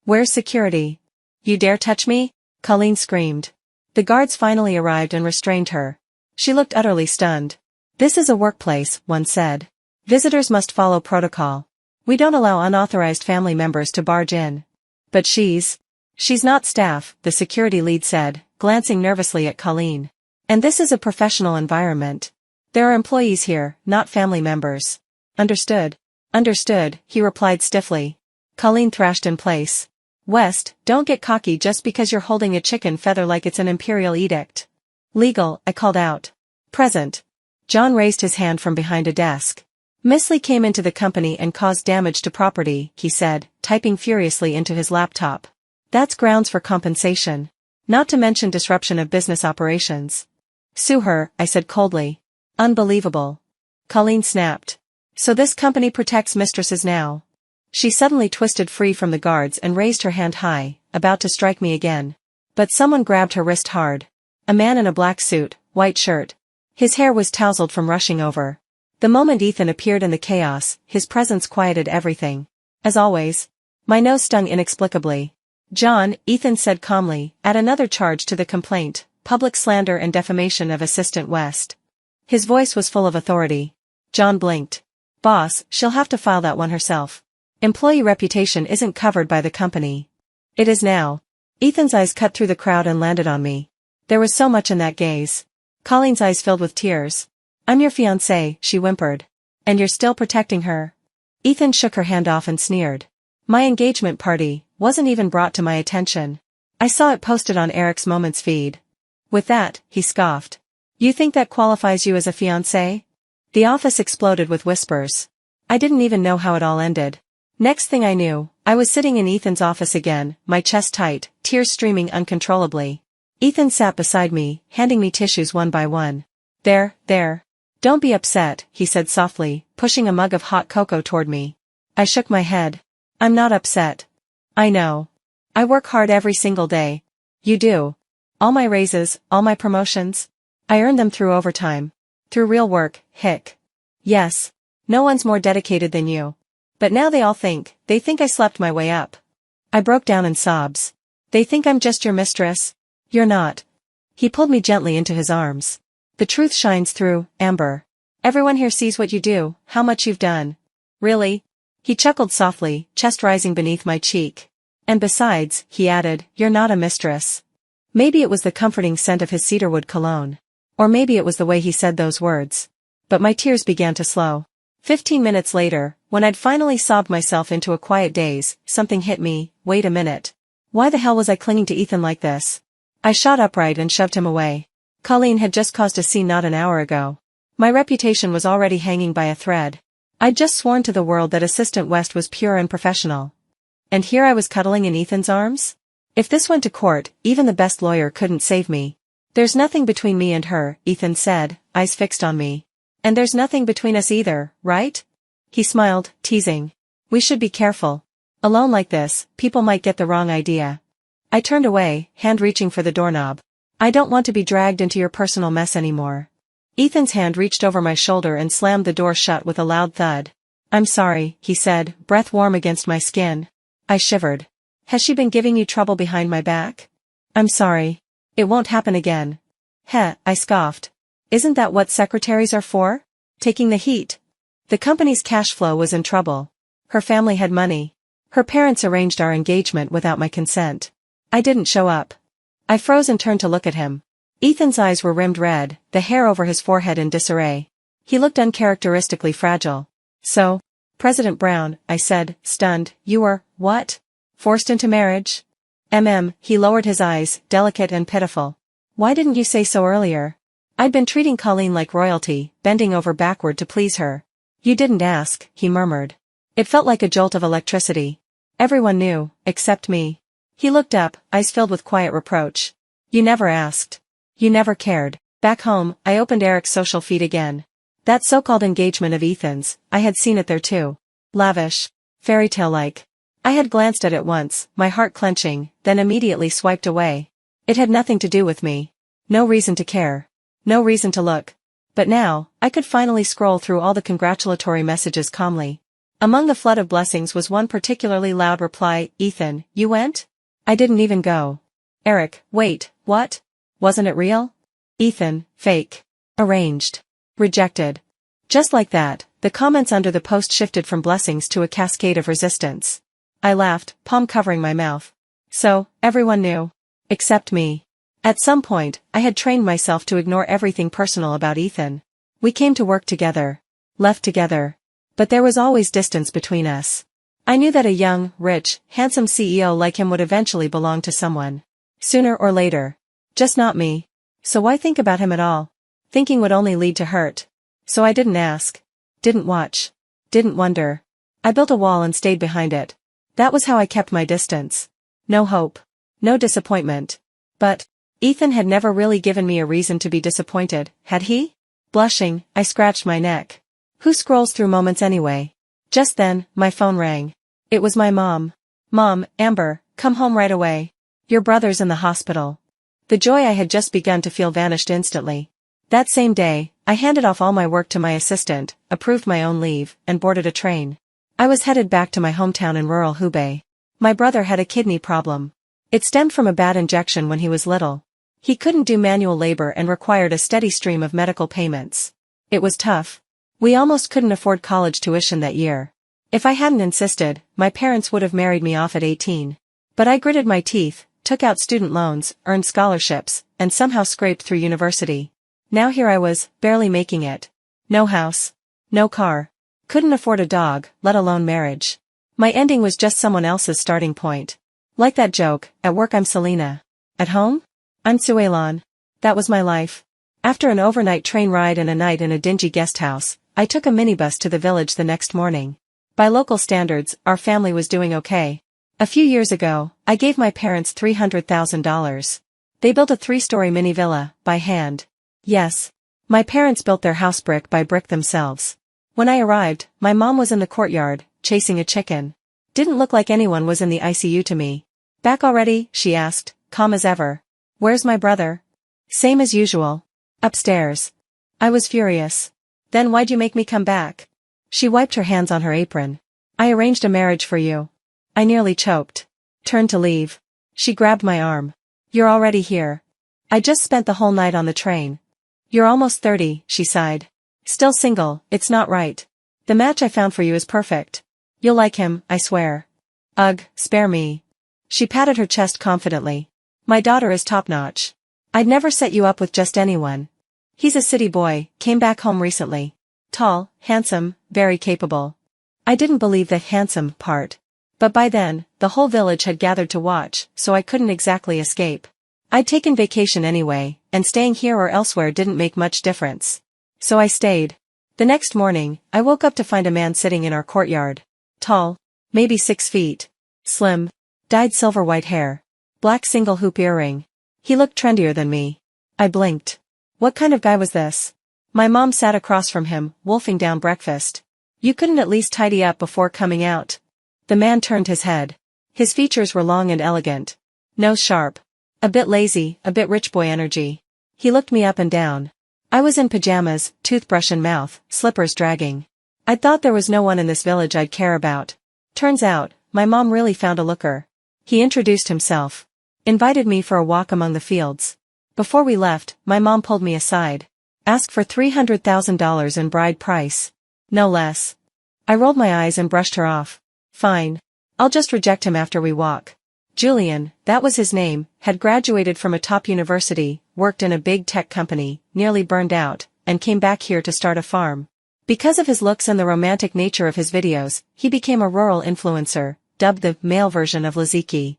Where's security? You dare touch me? Colleen screamed. The guards finally arrived and restrained her. She looked utterly stunned. This is a workplace, one said. Visitors must follow protocol. We don't allow unauthorized family members to barge in. But she's not staff, the security lead said, glancing nervously at Colleen. And this is a professional environment. There are employees here, not family members. Understood. Understood, he replied stiffly. Colleen thrashed in place. West, don't get cocky just because you're holding a chicken feather like it's an imperial edict. Legal, I called out. Present. John raised his hand from behind a desk. Miss Lee came into the company and caused damage to property, he said, typing furiously into his laptop. That's grounds for compensation. Not to mention disruption of business operations. Sue her, I said coldly. Unbelievable. Colleen snapped. So this company protects mistresses now. She suddenly twisted free from the guards and raised her hand high, about to strike me again. But someone grabbed her wrist hard. A man in a black suit, white shirt. His hair was tousled from rushing over. The moment Ethan appeared in the chaos, his presence quieted everything. As always. My nose stung inexplicably. John, Ethan said calmly, add another charge to the complaint, public slander and defamation of Assistant West. His voice was full of authority. John blinked. Boss, she'll have to file that one herself. Employee reputation isn't covered by the company. It is now. Ethan's eyes cut through the crowd and landed on me. There was so much in that gaze. Colleen's eyes filled with tears. I'm your fiancée, she whimpered. And you're still protecting her? Ethan shook her hand off and sneered. My engagement party wasn't even brought to my attention. I saw it posted on Eric's Moments feed. With that, he scoffed. You think that qualifies you as a fiancée? The office exploded with whispers. I didn't even know how it all ended. Next thing I knew, I was sitting in Ethan's office again, my chest tight, tears streaming uncontrollably. Ethan sat beside me, handing me tissues one by one. There. Don't be upset, he said softly, pushing a mug of hot cocoa toward me. I shook my head. I'm not upset. I know. I work hard every single day. You do. All my raises, all my promotions. I earned them through overtime. Through real work, hick. Yes. No one's more dedicated than you. But now they think I slept my way up. I broke down in sobs. They think I'm just your mistress. You're not. He pulled me gently into his arms. The truth shines through, Amber. Everyone here sees what you do, how much you've done. Really? He chuckled softly, chest rising beneath my cheek. And besides, he added, you're not a mistress. Maybe it was the comforting scent of his cedarwood cologne. Or maybe it was the way he said those words. But my tears began to slow. 15 minutes later, when I'd finally sobbed myself into a quiet daze, something hit me. Wait a minute. Why the hell was I clinging to Ethan like this? I shot upright and shoved him away. Colleen had just caused a scene not an hour ago. My reputation was already hanging by a thread. I'd just sworn to the world that Assistant West was pure and professional. And here I was cuddling in Ethan's arms? If this went to court, even the best lawyer couldn't save me. There's nothing between me and her, Ethan said, eyes fixed on me. And there's nothing between us either, right? He smiled, teasing. We should be careful. Alone like this, people might get the wrong idea. I turned away, hand reaching for the doorknob. I don't want to be dragged into your personal mess anymore. Ethan's hand reached over my shoulder and slammed the door shut with a loud thud. I'm sorry, he said, breath warm against my skin. I shivered. Has she been giving you trouble behind my back? I'm sorry. It won't happen again. Heh, I scoffed. Isn't that what secretaries are for? Taking the heat. The company's cash flow was in trouble. Her family had money. Her parents arranged our engagement without my consent. I didn't show up. I froze and turned to look at him. Ethan's eyes were rimmed red, the hair over his forehead in disarray. He looked uncharacteristically fragile. So, President Brown, I said, stunned, you were, what? Forced into marriage? He lowered his eyes, delicate and pitiful. Why didn't you say so earlier? I'd been treating Colleen like royalty, bending over backward to please her. You didn't ask, he murmured. It felt like a jolt of electricity. Everyone knew, except me. He looked up, eyes filled with quiet reproach. You never asked. You never cared. Back home, I opened Eric's social feed again. That so-called engagement of Ethan's, I had seen it there too. Lavish. Fairy tale-like. I had glanced at it once, my heart clenching, then immediately swiped away. It had nothing to do with me. No reason to care. No reason to look. But now, I could finally scroll through all the congratulatory messages calmly. Among the flood of blessings was one particularly loud reply, Ethan, you went? I didn't even go. Eric, wait, what? Wasn't it real? Ethan, fake. Arranged. Rejected. Just like that, the comments under the post shifted from blessings to a cascade of resistance. I laughed, palm covering my mouth. So, everyone knew. Except me. At some point, I had trained myself to ignore everything personal about Ethan. We came to work together. Left together. But there was always distance between us. I knew that a young, rich, handsome CEO like him would eventually belong to someone. Sooner or later. Just not me. So why think about him at all? Thinking would only lead to hurt. So I didn't ask. Didn't watch. Didn't wonder. I built a wall and stayed behind it. That was how I kept my distance. No hope. No disappointment. But Ethan had never really given me a reason to be disappointed, had he? Blushing, I scratched my neck. Who scrolls through moments anyway? Just then, my phone rang. It was my mom. Mom, Amber, come home right away. Your brother's in the hospital. The joy I had just begun to feel vanished instantly. That same day, I handed off all my work to my assistant, approved my own leave, and boarded a train. I was headed back to my hometown in rural Hubei. My brother had a kidney problem. It stemmed from a bad injection when he was little. He couldn't do manual labor and required a steady stream of medical payments. It was tough. We almost couldn't afford college tuition that year. If I hadn't insisted, my parents would have married me off at 18. But I gritted my teeth, took out student loans, earned scholarships, and somehow scraped through university. Now here I was, barely making it. No house. No car. Couldn't afford a dog, let alone marriage. My ending was just someone else's starting point. Like that joke, at work I'm Selena. At home? I'm Suelon. That was my life. After an overnight train ride and a night in a dingy guest house, I took a minibus to the village the next morning. By local standards, our family was doing okay. A few years ago, I gave my parents $300,000. They built a 3-story mini villa, by hand. Yes. My parents built their house brick by brick themselves. When I arrived, my mom was in the courtyard, chasing a chicken. Didn't look like anyone was in the ICU to me. Back already? She asked, calm as ever. Where's my brother? Same as usual. Upstairs. I was furious. Then why'd you make me come back? She wiped her hands on her apron. I arranged a marriage for you. I nearly choked. Turned to leave. She grabbed my arm. You're already here. I just spent the whole night on the train. You're almost 30, she sighed. Still single, it's not right. The match I found for you is perfect. You'll like him, I swear. Ugh, spare me. She patted her chest confidently. My daughter is top-notch. I'd never set you up with just anyone. He's a city boy, came back home recently. Tall, handsome, very capable. I didn't believe the handsome part. But by then, the whole village had gathered to watch, so I couldn't exactly escape. I'd taken vacation anyway, and staying here or elsewhere didn't make much difference. So I stayed. The next morning, I woke up to find a man sitting in our courtyard. Tall, maybe 6 feet. Slim. Dyed silver white hair. Black single hoop earring. He looked trendier than me. I blinked. What kind of guy was this? My mom sat across from him, wolfing down breakfast. You couldn't at least tidy up before coming out? The man turned his head. His features were long and elegant. Nose sharp. A bit lazy, a bit rich boy energy. He looked me up and down. I was in pajamas, toothbrush in mouth, slippers dragging. I'd thought there was no one in this village I'd care about. Turns out, my mom really found a looker. He introduced himself. Invited me for a walk among the fields. Before we left, my mom pulled me aside. Asked for $300,000 in bride price. No less. I rolled my eyes and brushed her off. Fine. I'll just reject him after we walk. Julian, that was his name, had graduated from a top university, worked in a big tech company, nearly burned out, and came back here to start a farm. Because of his looks and the romantic nature of his videos, he became a rural influencer, dubbed the male version of Laziki.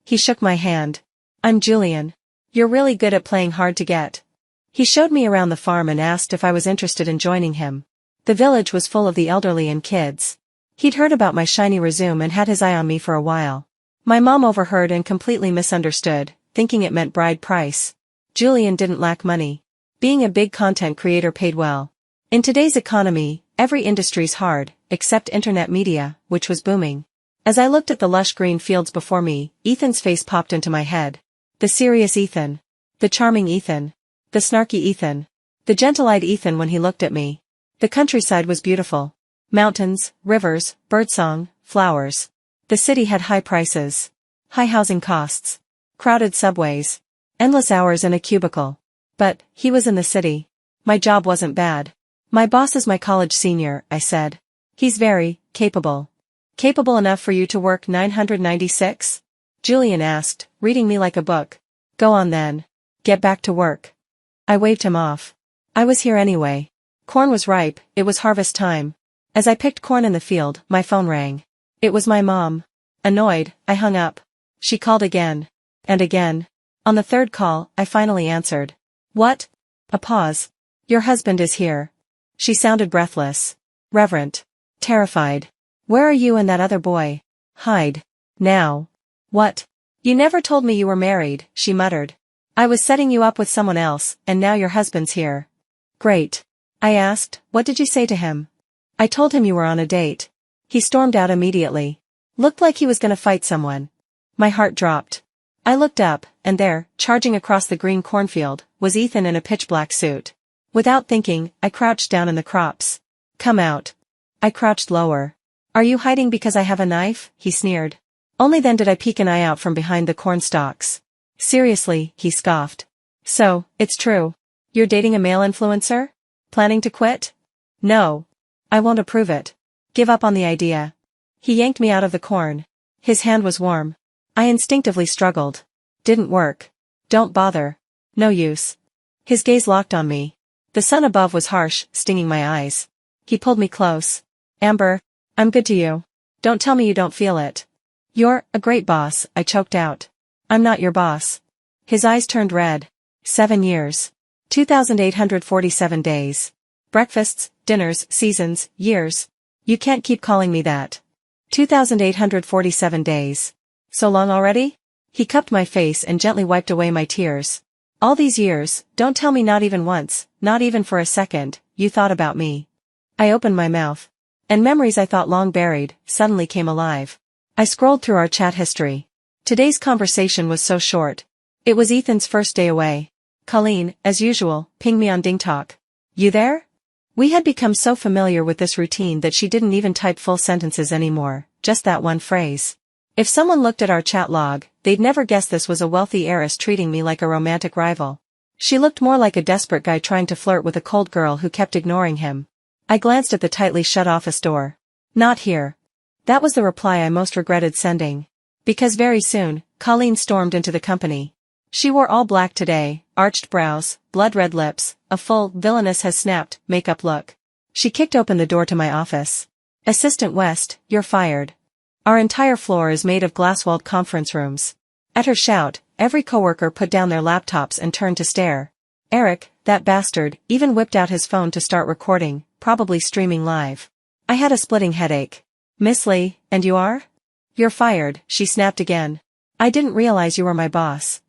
He shook my hand. I'm Julian. You're really good at playing hard to get. He showed me around the farm and asked if I was interested in joining him. The village was full of the elderly and kids. He'd heard about my shiny resume and had his eye on me for a while. My mom overheard and completely misunderstood, thinking it meant bride price. Julian didn't lack money. Being a big content creator paid well. In today's economy, every industry's hard, except internet media, which was booming. As I looked at the lush green fields before me, Ethan's face popped into my head. The serious Ethan. The charming Ethan. The snarky Ethan. The gentle-eyed Ethan when he looked at me. The countryside was beautiful. Mountains, rivers, birdsong, flowers. The city had high prices. High housing costs. Crowded subways. Endless hours in a cubicle. But, he was in the city. My job wasn't bad. My boss is my college senior, I said. He's very capable. Capable enough for you to work 996? Julian asked, reading me like a book. Go on then. Get back to work. I waved him off. I was here anyway. Corn was ripe, it was harvest time. As I picked corn in the field, my phone rang. It was my mom. Annoyed, I hung up. She called again. And again. On the third call, I finally answered. What? A pause. Your husband is here. She sounded breathless. Reverent. Terrified. Where are you and that other boy? Hide. Now. What? You never told me you were married, she muttered. I was setting you up with someone else, and now your husband's here. Great. I asked, what did you say to him? I told him you were on a date. He stormed out immediately. Looked like he was gonna fight someone. My heart dropped. I looked up, and there, charging across the green cornfield, was Ethan in a pitch-black suit. Without thinking, I crouched down in the crops. Come out. I crouched lower. Are you hiding because I have a knife? He sneered. Only then did I peek an eye out from behind the corn stalks. Seriously, he scoffed. So, it's true. You're dating a male influencer? Planning to quit? No. I won't approve it. Give up on the idea. He yanked me out of the corn. His hand was warm. I instinctively struggled. Didn't work. Don't bother. No use. His gaze locked on me. The sun above was harsh, stinging my eyes. He pulled me close. Amber, I'm good to you. Don't tell me you don't feel it. You're a great boss, I choked out. I'm not your boss. His eyes turned red. 7 years. 2,847 days. Breakfasts, dinners, seasons, years. You can't keep calling me that. 2,847 days. So long already? He cupped my face and gently wiped away my tears. All these years, don't tell me not even once, not even for a second, you thought about me. I opened my mouth. And memories I thought long buried, suddenly came alive. I scrolled through our chat history. Today's conversation was so short. It was Ethan's first day away. Colleen, as usual, pinged me on DingTalk. You there? We had become so familiar with this routine that she didn't even type full sentences anymore, just that one phrase. If someone looked at our chat log, they'd never guess this was a wealthy heiress treating me like a romantic rival. She looked more like a desperate guy trying to flirt with a cold girl who kept ignoring him. I glanced at the tightly shut office door. Not here. That was the reply I most regretted sending. Because very soon, Colleen stormed into the company. She wore all black today, arched brows, blood-red lips, a full, villainous has snapped, makeup look. She kicked open the door to my office. Assistant West, you're fired. Our entire floor is made of glass-walled conference rooms. At her shout, every coworker put down their laptops and turned to stare. Eric, that bastard, even whipped out his phone to start recording, probably streaming live. I had a splitting headache. Miss Lee, and you are? You're fired, she snapped again. I didn't realize you were my boss.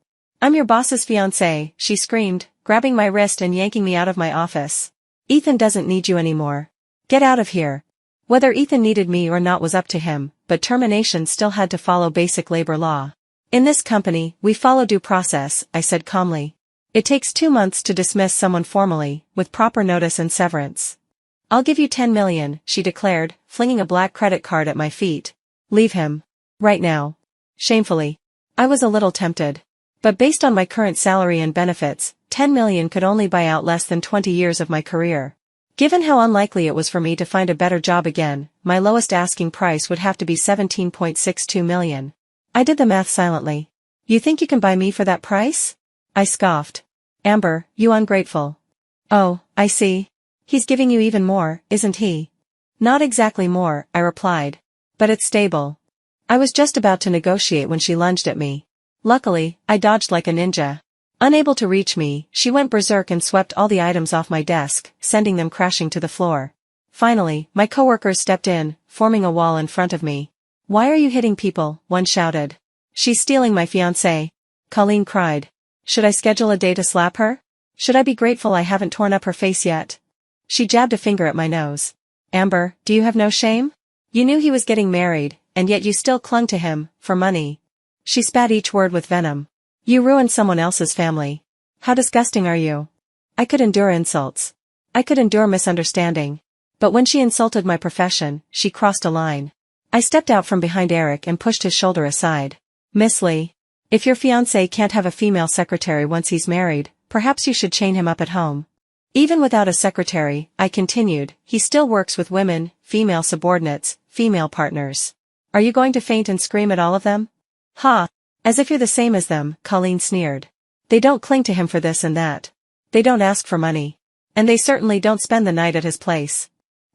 I'm your boss's fiancée, she screamed, grabbing my wrist and yanking me out of my office. Ethan doesn't need you anymore. Get out of here. Whether Ethan needed me or not was up to him, but termination still had to follow basic labor law. In this company, we follow due process, I said calmly. It takes 2 months to dismiss someone formally, with proper notice and severance. I'll give you 10 million, she declared, flinging a black credit card at my feet. Leave him. Right now. Shamefully. I was a little tempted. But based on my current salary and benefits, 10 million could only buy out less than 20 years of my career. Given how unlikely it was for me to find a better job again, my lowest asking price would have to be 17.62 million. I did the math silently. You think you can buy me for that price? I scoffed. Amber, you ungrateful. Oh, I see. He's giving you even more, isn't he? Not exactly more, I replied. But it's stable. I was just about to negotiate when she lunged at me. Luckily, I dodged like a ninja. Unable to reach me, she went berserk and swept all the items off my desk, sending them crashing to the floor. Finally, my coworkers stepped in, forming a wall in front of me. Why are you hitting people? One shouted. She's stealing my fiancé. Colleen cried. Should I schedule a day to slap her? Should I be grateful I haven't torn up her face yet? She jabbed a finger at my nose. Amber, do you have no shame? You knew he was getting married, and yet you still clung to him, for money. She spat each word with venom. You ruined someone else's family. How disgusting are you? I could endure insults. I could endure misunderstanding. But when she insulted my profession, she crossed a line. I stepped out from behind Eric and pushed his shoulder aside. Miss Lee, if your fiancé can't have a female secretary once he's married, perhaps you should chain him up at home. Even without a secretary, I continued, he still works with women, female subordinates, female partners. Are you going to faint and scream at all of them? Ha! As if you're the same as them, Colleen sneered. They don't cling to him for this and that. They don't ask for money. And they certainly don't spend the night at his place.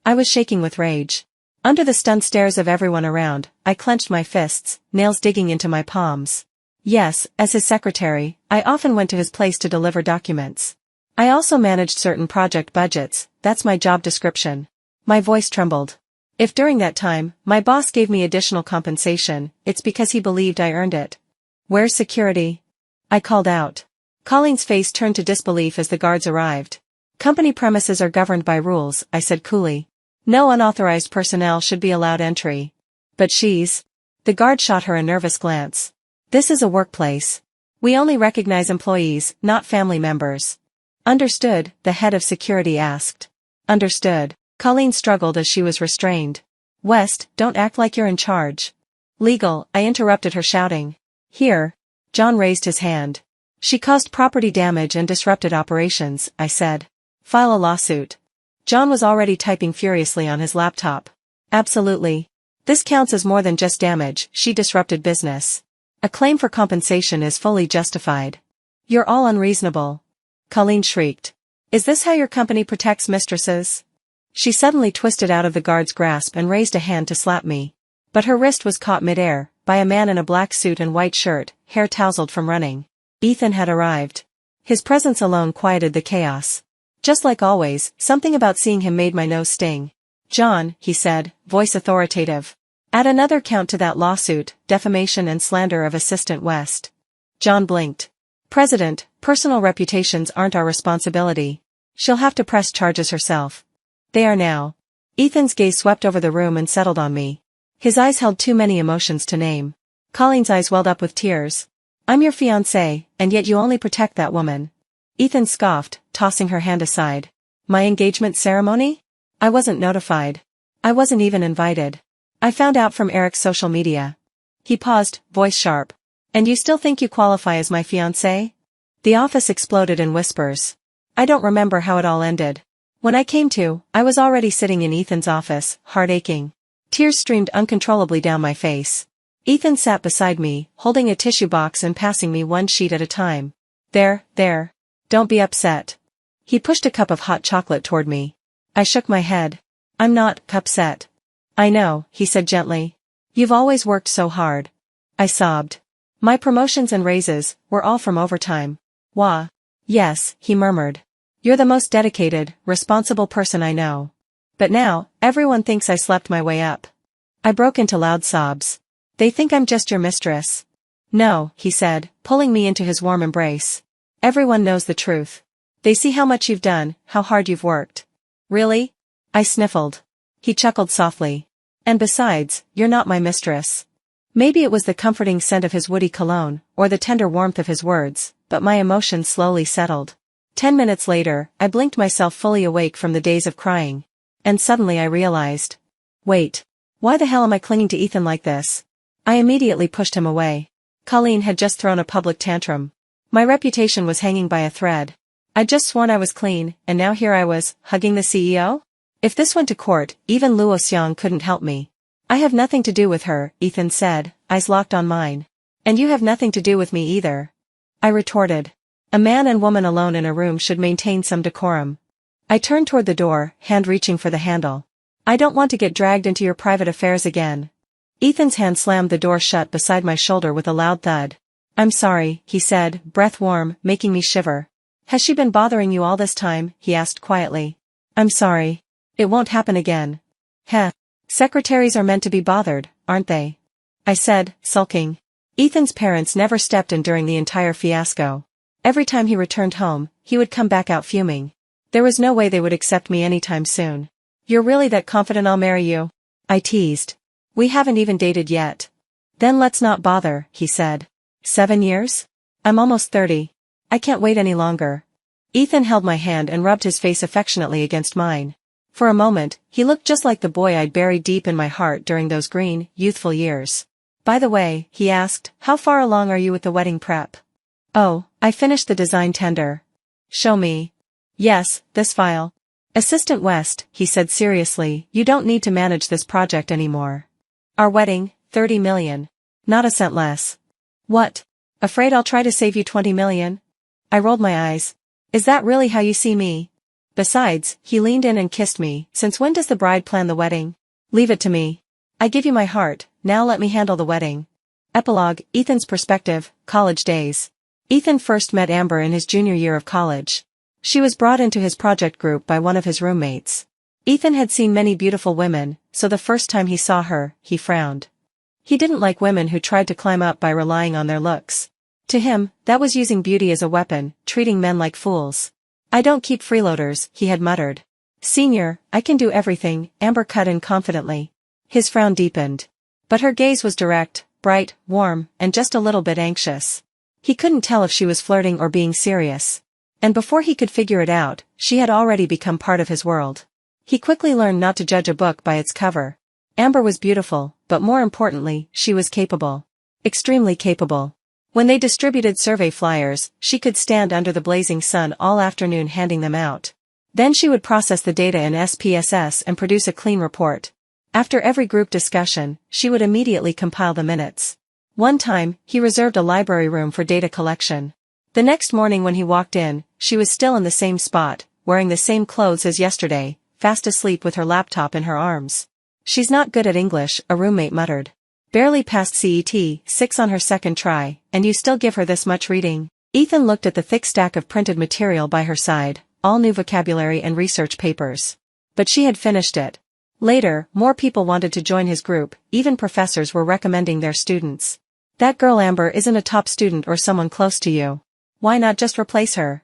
I was shaking with rage. Under the stunned stares of everyone around, I clenched my fists, nails digging into my palms. Yes, as his secretary, I often went to his place to deliver documents. I also managed certain project budgets, that's my job description. My voice trembled. If during that time, my boss gave me additional compensation, it's because he believed I earned it. Where's security? I called out. Colleen's face turned to disbelief as the guards arrived. Company premises are governed by rules, I said coolly. No unauthorized personnel should be allowed entry. But she's... The guard shot her a nervous glance. This is a workplace. We only recognize employees, not family members. Understood, the head of security asked. Understood. Colleen struggled as she was restrained. West, don't act like you're in charge. Legal, I interrupted her shouting. Here. John raised his hand. She caused property damage and disrupted operations, I said. File a lawsuit. John was already typing furiously on his laptop. Absolutely. This counts as more than just damage, she disrupted business. A claim for compensation is fully justified. You're all unreasonable. Colleen shrieked. Is this how your company protects mistresses? She suddenly twisted out of the guard's grasp and raised a hand to slap me. But her wrist was caught midair, by a man in a black suit and white shirt, hair tousled from running. Ethan had arrived. His presence alone quieted the chaos. Just like always, something about seeing him made my nose sting. John, he said, voice authoritative. Add another count to that lawsuit, defamation and slander of Assistant West. John blinked. President, personal reputations aren't our responsibility. She'll have to press charges herself. They are now. Ethan's gaze swept over the room and settled on me. His eyes held too many emotions to name. Colleen's eyes welled up with tears. I'm your fiancée, and yet you only protect that woman. Ethan scoffed, tossing her hand aside. My engagement ceremony? I wasn't notified. I wasn't even invited. I found out from Eric's social media. He paused, voice sharp. And you still think you qualify as my fiancé? The office exploded in whispers. I don't remember how it all ended. When I came to, I was already sitting in Ethan's office, heart aching. Tears streamed uncontrollably down my face. Ethan sat beside me, holding a tissue box and passing me one sheet at a time. There. Don't be upset. He pushed a cup of hot chocolate toward me. I shook my head. I'm not upset. I know, he said gently. You've always worked so hard. I sobbed. My promotions and raises were all from overtime. Wah. Yes, he murmured. You're the most dedicated, responsible person I know. But now, everyone thinks I slept my way up. I broke into loud sobs. They think I'm just your mistress. No, he said, pulling me into his warm embrace. Everyone knows the truth. They see how much you've done, how hard you've worked. Really? I sniffled. He chuckled softly. And besides, you're not my mistress. Maybe it was the comforting scent of his woody cologne, or the tender warmth of his words, but my emotions slowly settled. 10 minutes later, I blinked myself fully awake from the days of crying. And suddenly I realized. Wait. Why the hell am I clinging to Ethan like this? I immediately pushed him away. Colleen had just thrown a public tantrum. My reputation was hanging by a thread. I'd just sworn I was clean, and now here I was, hugging the CEO? If this went to court, even Luo Xiang couldn't help me. I have nothing to do with her, Ethan said, eyes locked on mine. And you have nothing to do with me either. I retorted. A man and woman alone in a room should maintain some decorum. I turned toward the door, hand reaching for the handle. I don't want to get dragged into your private affairs again. Ethan's hand slammed the door shut beside my shoulder with a loud thud. I'm sorry, he said, breath warm, making me shiver. Has she been bothering you all this time? He asked quietly. I'm sorry. It won't happen again. Heh. Secretaries are meant to be bothered, aren't they? I said, sulking. Ethan's parents never stepped in during the entire fiasco. Every time he returned home, he would come back out fuming. There was no way they would accept me anytime soon. You're really that confident I'll marry you? I teased. We haven't even dated yet. Then let's not bother, he said. 7 years? I'm almost 30. I can't wait any longer. Ethan held my hand and rubbed his face affectionately against mine. For a moment, he looked just like the boy I'd buried deep in my heart during those green, youthful years. By the way, he asked, how far along are you with the wedding prep? Oh, I finished the design tender. Show me. Yes, this file. Assistant West, he said seriously, you don't need to manage this project anymore. Our wedding, 30 million. Not a cent less. What? Afraid I'll try to save you 20 million? I rolled my eyes. Is that really how you see me? Besides, he leaned in and kissed me. Since when does the bride plan the wedding? Leave it to me. I give you my heart, now let me handle the wedding. Epilogue, Ethan's perspective, college days. Ethan first met Amber in his junior year of college. She was brought into his project group by one of his roommates. Ethan had seen many beautiful women, so the first time he saw her, he frowned. He didn't like women who tried to climb up by relying on their looks. To him, that was using beauty as a weapon, treating men like fools. I don't keep freeloaders, he had muttered. Senior, I can do everything, Amber cut in confidently. His frown deepened. But her gaze was direct, bright, warm, and just a little bit anxious. He couldn't tell if she was flirting or being serious. And before he could figure it out, she had already become part of his world. He quickly learned not to judge a book by its cover. Amber was beautiful, but more importantly, she was capable. Extremely capable. When they distributed survey flyers, she could stand under the blazing sun all afternoon handing them out. Then she would process the data in SPSS and produce a clean report. After every group discussion, she would immediately compile the minutes. One time, he reserved a library room for data collection. The next morning when he walked in, she was still in the same spot, wearing the same clothes as yesterday, fast asleep with her laptop in her arms. She's not good at English, a roommate muttered. Barely passed CET, 6 on her second try, and you still give her this much reading? Ethan looked at the thick stack of printed material by her side, all new vocabulary and research papers. But she had finished it. Later, more people wanted to join his group, even professors were recommending their students. That girl Amber isn't a top student or someone close to you. Why not just replace her?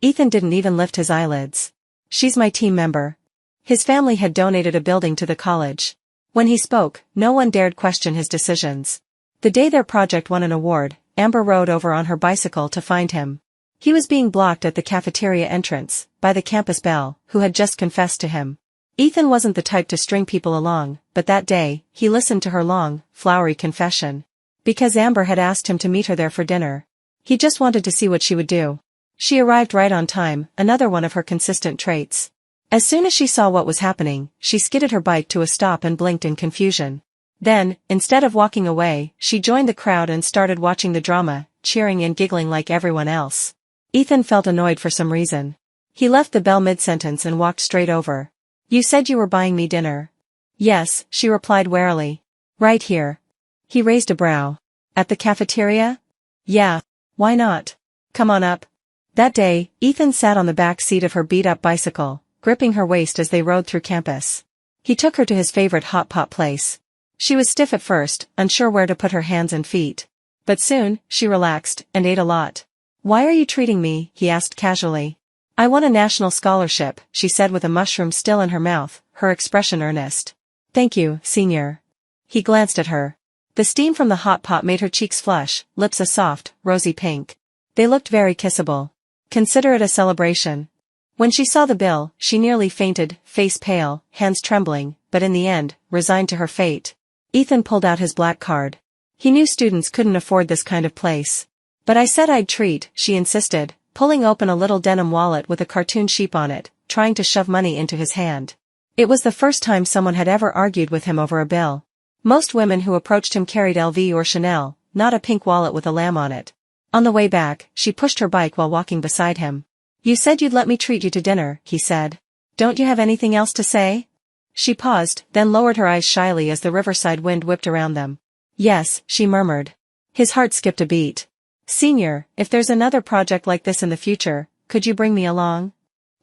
Ethan didn't even lift his eyelids. She's my team member. His family had donated a building to the college. When he spoke, no one dared question his decisions. The day their project won an award, Amber rode over on her bicycle to find him. He was being blocked at the cafeteria entrance by the campus belle, who had just confessed to him. Ethan wasn't the type to string people along, but that day, he listened to her long, flowery confession. Because Amber had asked him to meet her there for dinner. He just wanted to see what she would do. She arrived right on time, another one of her consistent traits. As soon as she saw what was happening, she skidded her bike to a stop and blinked in confusion. Then, instead of walking away, she joined the crowd and started watching the drama, cheering and giggling like everyone else. Ethan felt annoyed for some reason. He left the bell mid-sentence and walked straight over. "You said you were buying me dinner." "Yes," she replied warily. "Right here." He raised a brow. "At the cafeteria?" "Yeah. Why not? Come on up." That day, Ethan sat on the back seat of her beat-up bicycle, gripping her waist as they rode through campus. He took her to his favorite hot pot place. She was stiff at first, unsure where to put her hands and feet. But soon, she relaxed, and ate a lot. "Why are you treating me?" he asked casually. "I won a national scholarship," she said with a mushroom still in her mouth, her expression earnest. "Thank you, senior." He glanced at her. The steam from the hot pot made her cheeks flush, lips a soft, rosy pink. They looked very kissable. "Consider it a celebration." When she saw the bill, she nearly fainted, face pale, hands trembling, but in the end, resigned to her fate. Ethan pulled out his black card. He knew students couldn't afford this kind of place. "But I said I'd treat," she insisted, pulling open a little denim wallet with a cartoon sheep on it, trying to shove money into his hand. It was the first time someone had ever argued with him over a bill. Most women who approached him carried LV or Chanel, not a pink wallet with a lamb on it. On the way back, she pushed her bike while walking beside him. "You said you'd let me treat you to dinner," he said. "Don't you have anything else to say?" She paused, then lowered her eyes shyly as the riverside wind whipped around them. "Yes," she murmured. His heart skipped a beat. "Senior, if there's another project like this in the future, could you bring me along?"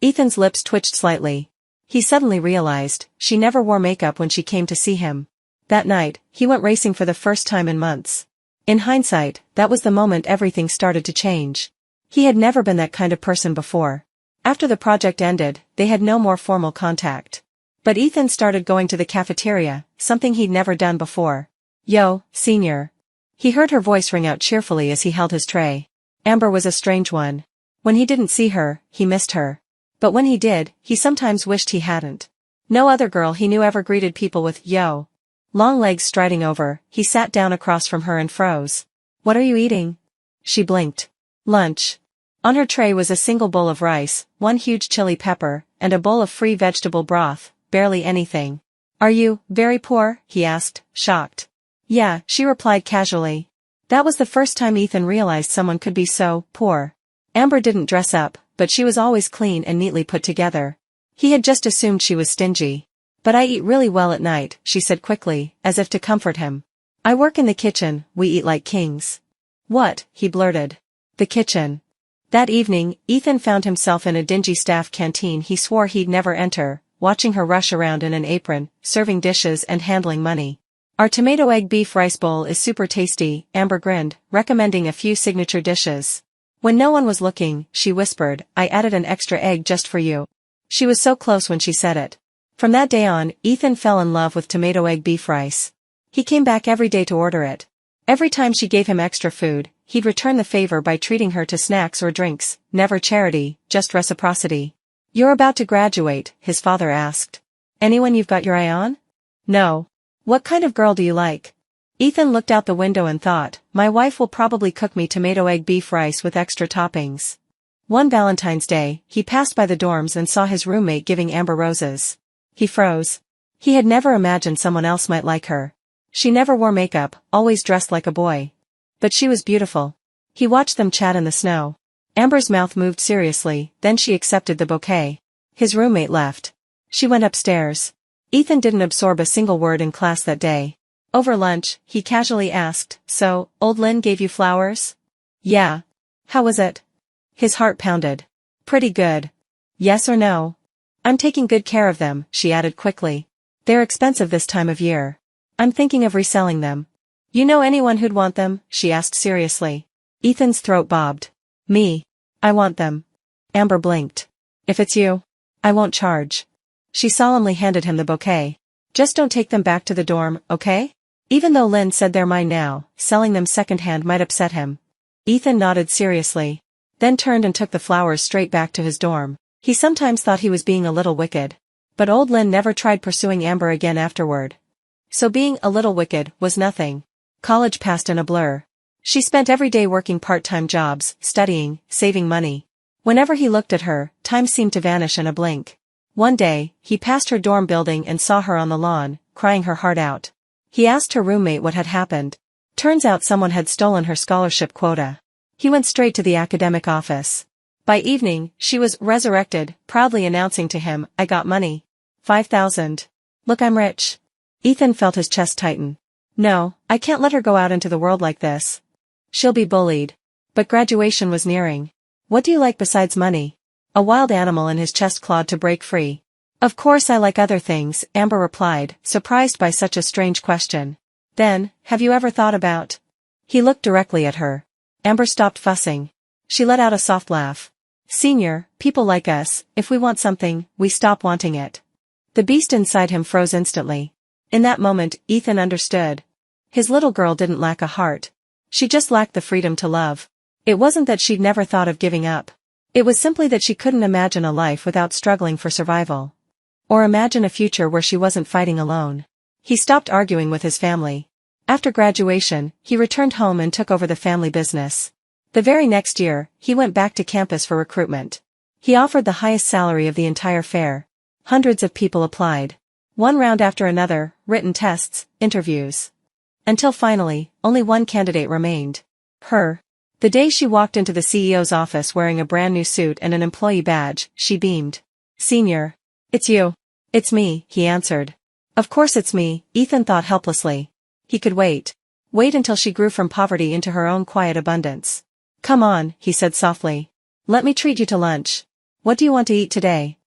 Ethan's lips twitched slightly. He suddenly realized, she never wore makeup when she came to see him. That night, he went racing for the first time in months. In hindsight, that was the moment everything started to change. He had never been that kind of person before. After the project ended, they had no more formal contact. But Ethan started going to the cafeteria, something he'd never done before. "Yo, senior." He heard her voice ring out cheerfully as he held his tray. Amber was a strange one. When he didn't see her, he missed her. But when he did, he sometimes wished he hadn't. No other girl he knew ever greeted people with "yo." Long legs striding over, he sat down across from her and froze. "What are you eating?" She blinked. "Lunch." On her tray was a single bowl of rice, one huge chili pepper, and a bowl of free vegetable broth, barely anything. "Are you very poor?" he asked, shocked. "Yeah," she replied casually. That was the first time Ethan realized someone could be so poor. Amber didn't dress up, but she was always clean and neatly put together. He had just assumed she was stingy. "But I eat really well at night," she said quickly, as if to comfort him. "I work in the kitchen, we eat like kings." "What?" he blurted. "The kitchen." That evening, Ethan found himself in a dingy staff canteen he swore he'd never enter, watching her rush around in an apron, serving dishes and handling money. "Our tomato egg beef rice bowl is super tasty," Amber grinned, recommending a few signature dishes. When no one was looking, she whispered, "I added an extra egg just for you." She was so close when she said it. From that day on, Ethan fell in love with tomato egg beef rice. He came back every day to order it. Every time she gave him extra food, he'd return the favor by treating her to snacks or drinks, never charity, just reciprocity. "You're about to graduate?" his father asked. "Anyone you've got your eye on?" "No." "What kind of girl do you like?" Ethan looked out the window and thought, my wife will probably cook me tomato egg beef rice with extra toppings. One Valentine's Day, he passed by the dorms and saw his roommate giving Amber roses. He froze. He had never imagined someone else might like her. She never wore makeup, always dressed like a boy. But she was beautiful. He watched them chat in the snow. Amber's mouth moved seriously, then she accepted the bouquet. His roommate left. She went upstairs. Ethan didn't absorb a single word in class that day. Over lunch, he casually asked, "So, old Lynn gave you flowers?" "Yeah." "How was it?" His heart pounded. "Pretty good." "Yes or no?" "I'm taking good care of them," she added quickly. "They're expensive this time of year. I'm thinking of reselling them." "You know anyone who'd want them?" she asked seriously. Ethan's throat bobbed. "Me. I want them." Amber blinked. "If it's you, I won't charge." She solemnly handed him the bouquet. "Just don't take them back to the dorm, okay?" Even though Lynn said they're mine now, selling them secondhand might upset him. Ethan nodded seriously. Then turned and took the flowers straight back to his dorm. He sometimes thought he was being a little wicked. But old Lynn never tried pursuing Amber again afterward. So being a little wicked was nothing. College passed in a blur. She spent every day working part-time jobs, studying, saving money. Whenever he looked at her, time seemed to vanish in a blink. One day, he passed her dorm building and saw her on the lawn, crying her heart out. He asked her roommate what had happened. Turns out someone had stolen her scholarship quota. He went straight to the academic office. By evening, she was resurrected, proudly announcing to him, "I got money. 5,000. Look, I'm rich." Ethan felt his chest tighten. No, I can't let her go out into the world like this. She'll be bullied. But graduation was nearing. What do you like besides money? A wild animal in his chest clawed to break free. Of course I like other things, Amber replied, surprised by such a strange question. Then, have you ever thought about? He looked directly at her. Amber stopped fussing. She let out a soft laugh. Senior, people like us, if we want something, we stop wanting it. The beast inside him froze instantly. In that moment, Ethan understood. His little girl didn't lack a heart. She just lacked the freedom to love. It wasn't that she'd never thought of giving up. It was simply that she couldn't imagine a life without struggling for survival. Or imagine a future where she wasn't fighting alone. He stopped arguing with his family. After graduation, he returned home and took over the family business. The very next year, he went back to campus for recruitment. He offered the highest salary of the entire fair. Hundreds of people applied. One round after another, written tests, interviews. Until finally, only one candidate remained. Her. The day she walked into the CEO's office wearing a brand new suit and an employee badge, she beamed. Senior. It's you. It's me, he answered. Of course it's me, Ethan thought helplessly. He could wait. Wait until she grew from poverty into her own quiet abundance. Come on, he said softly. Let me treat you to lunch. What do you want to eat today?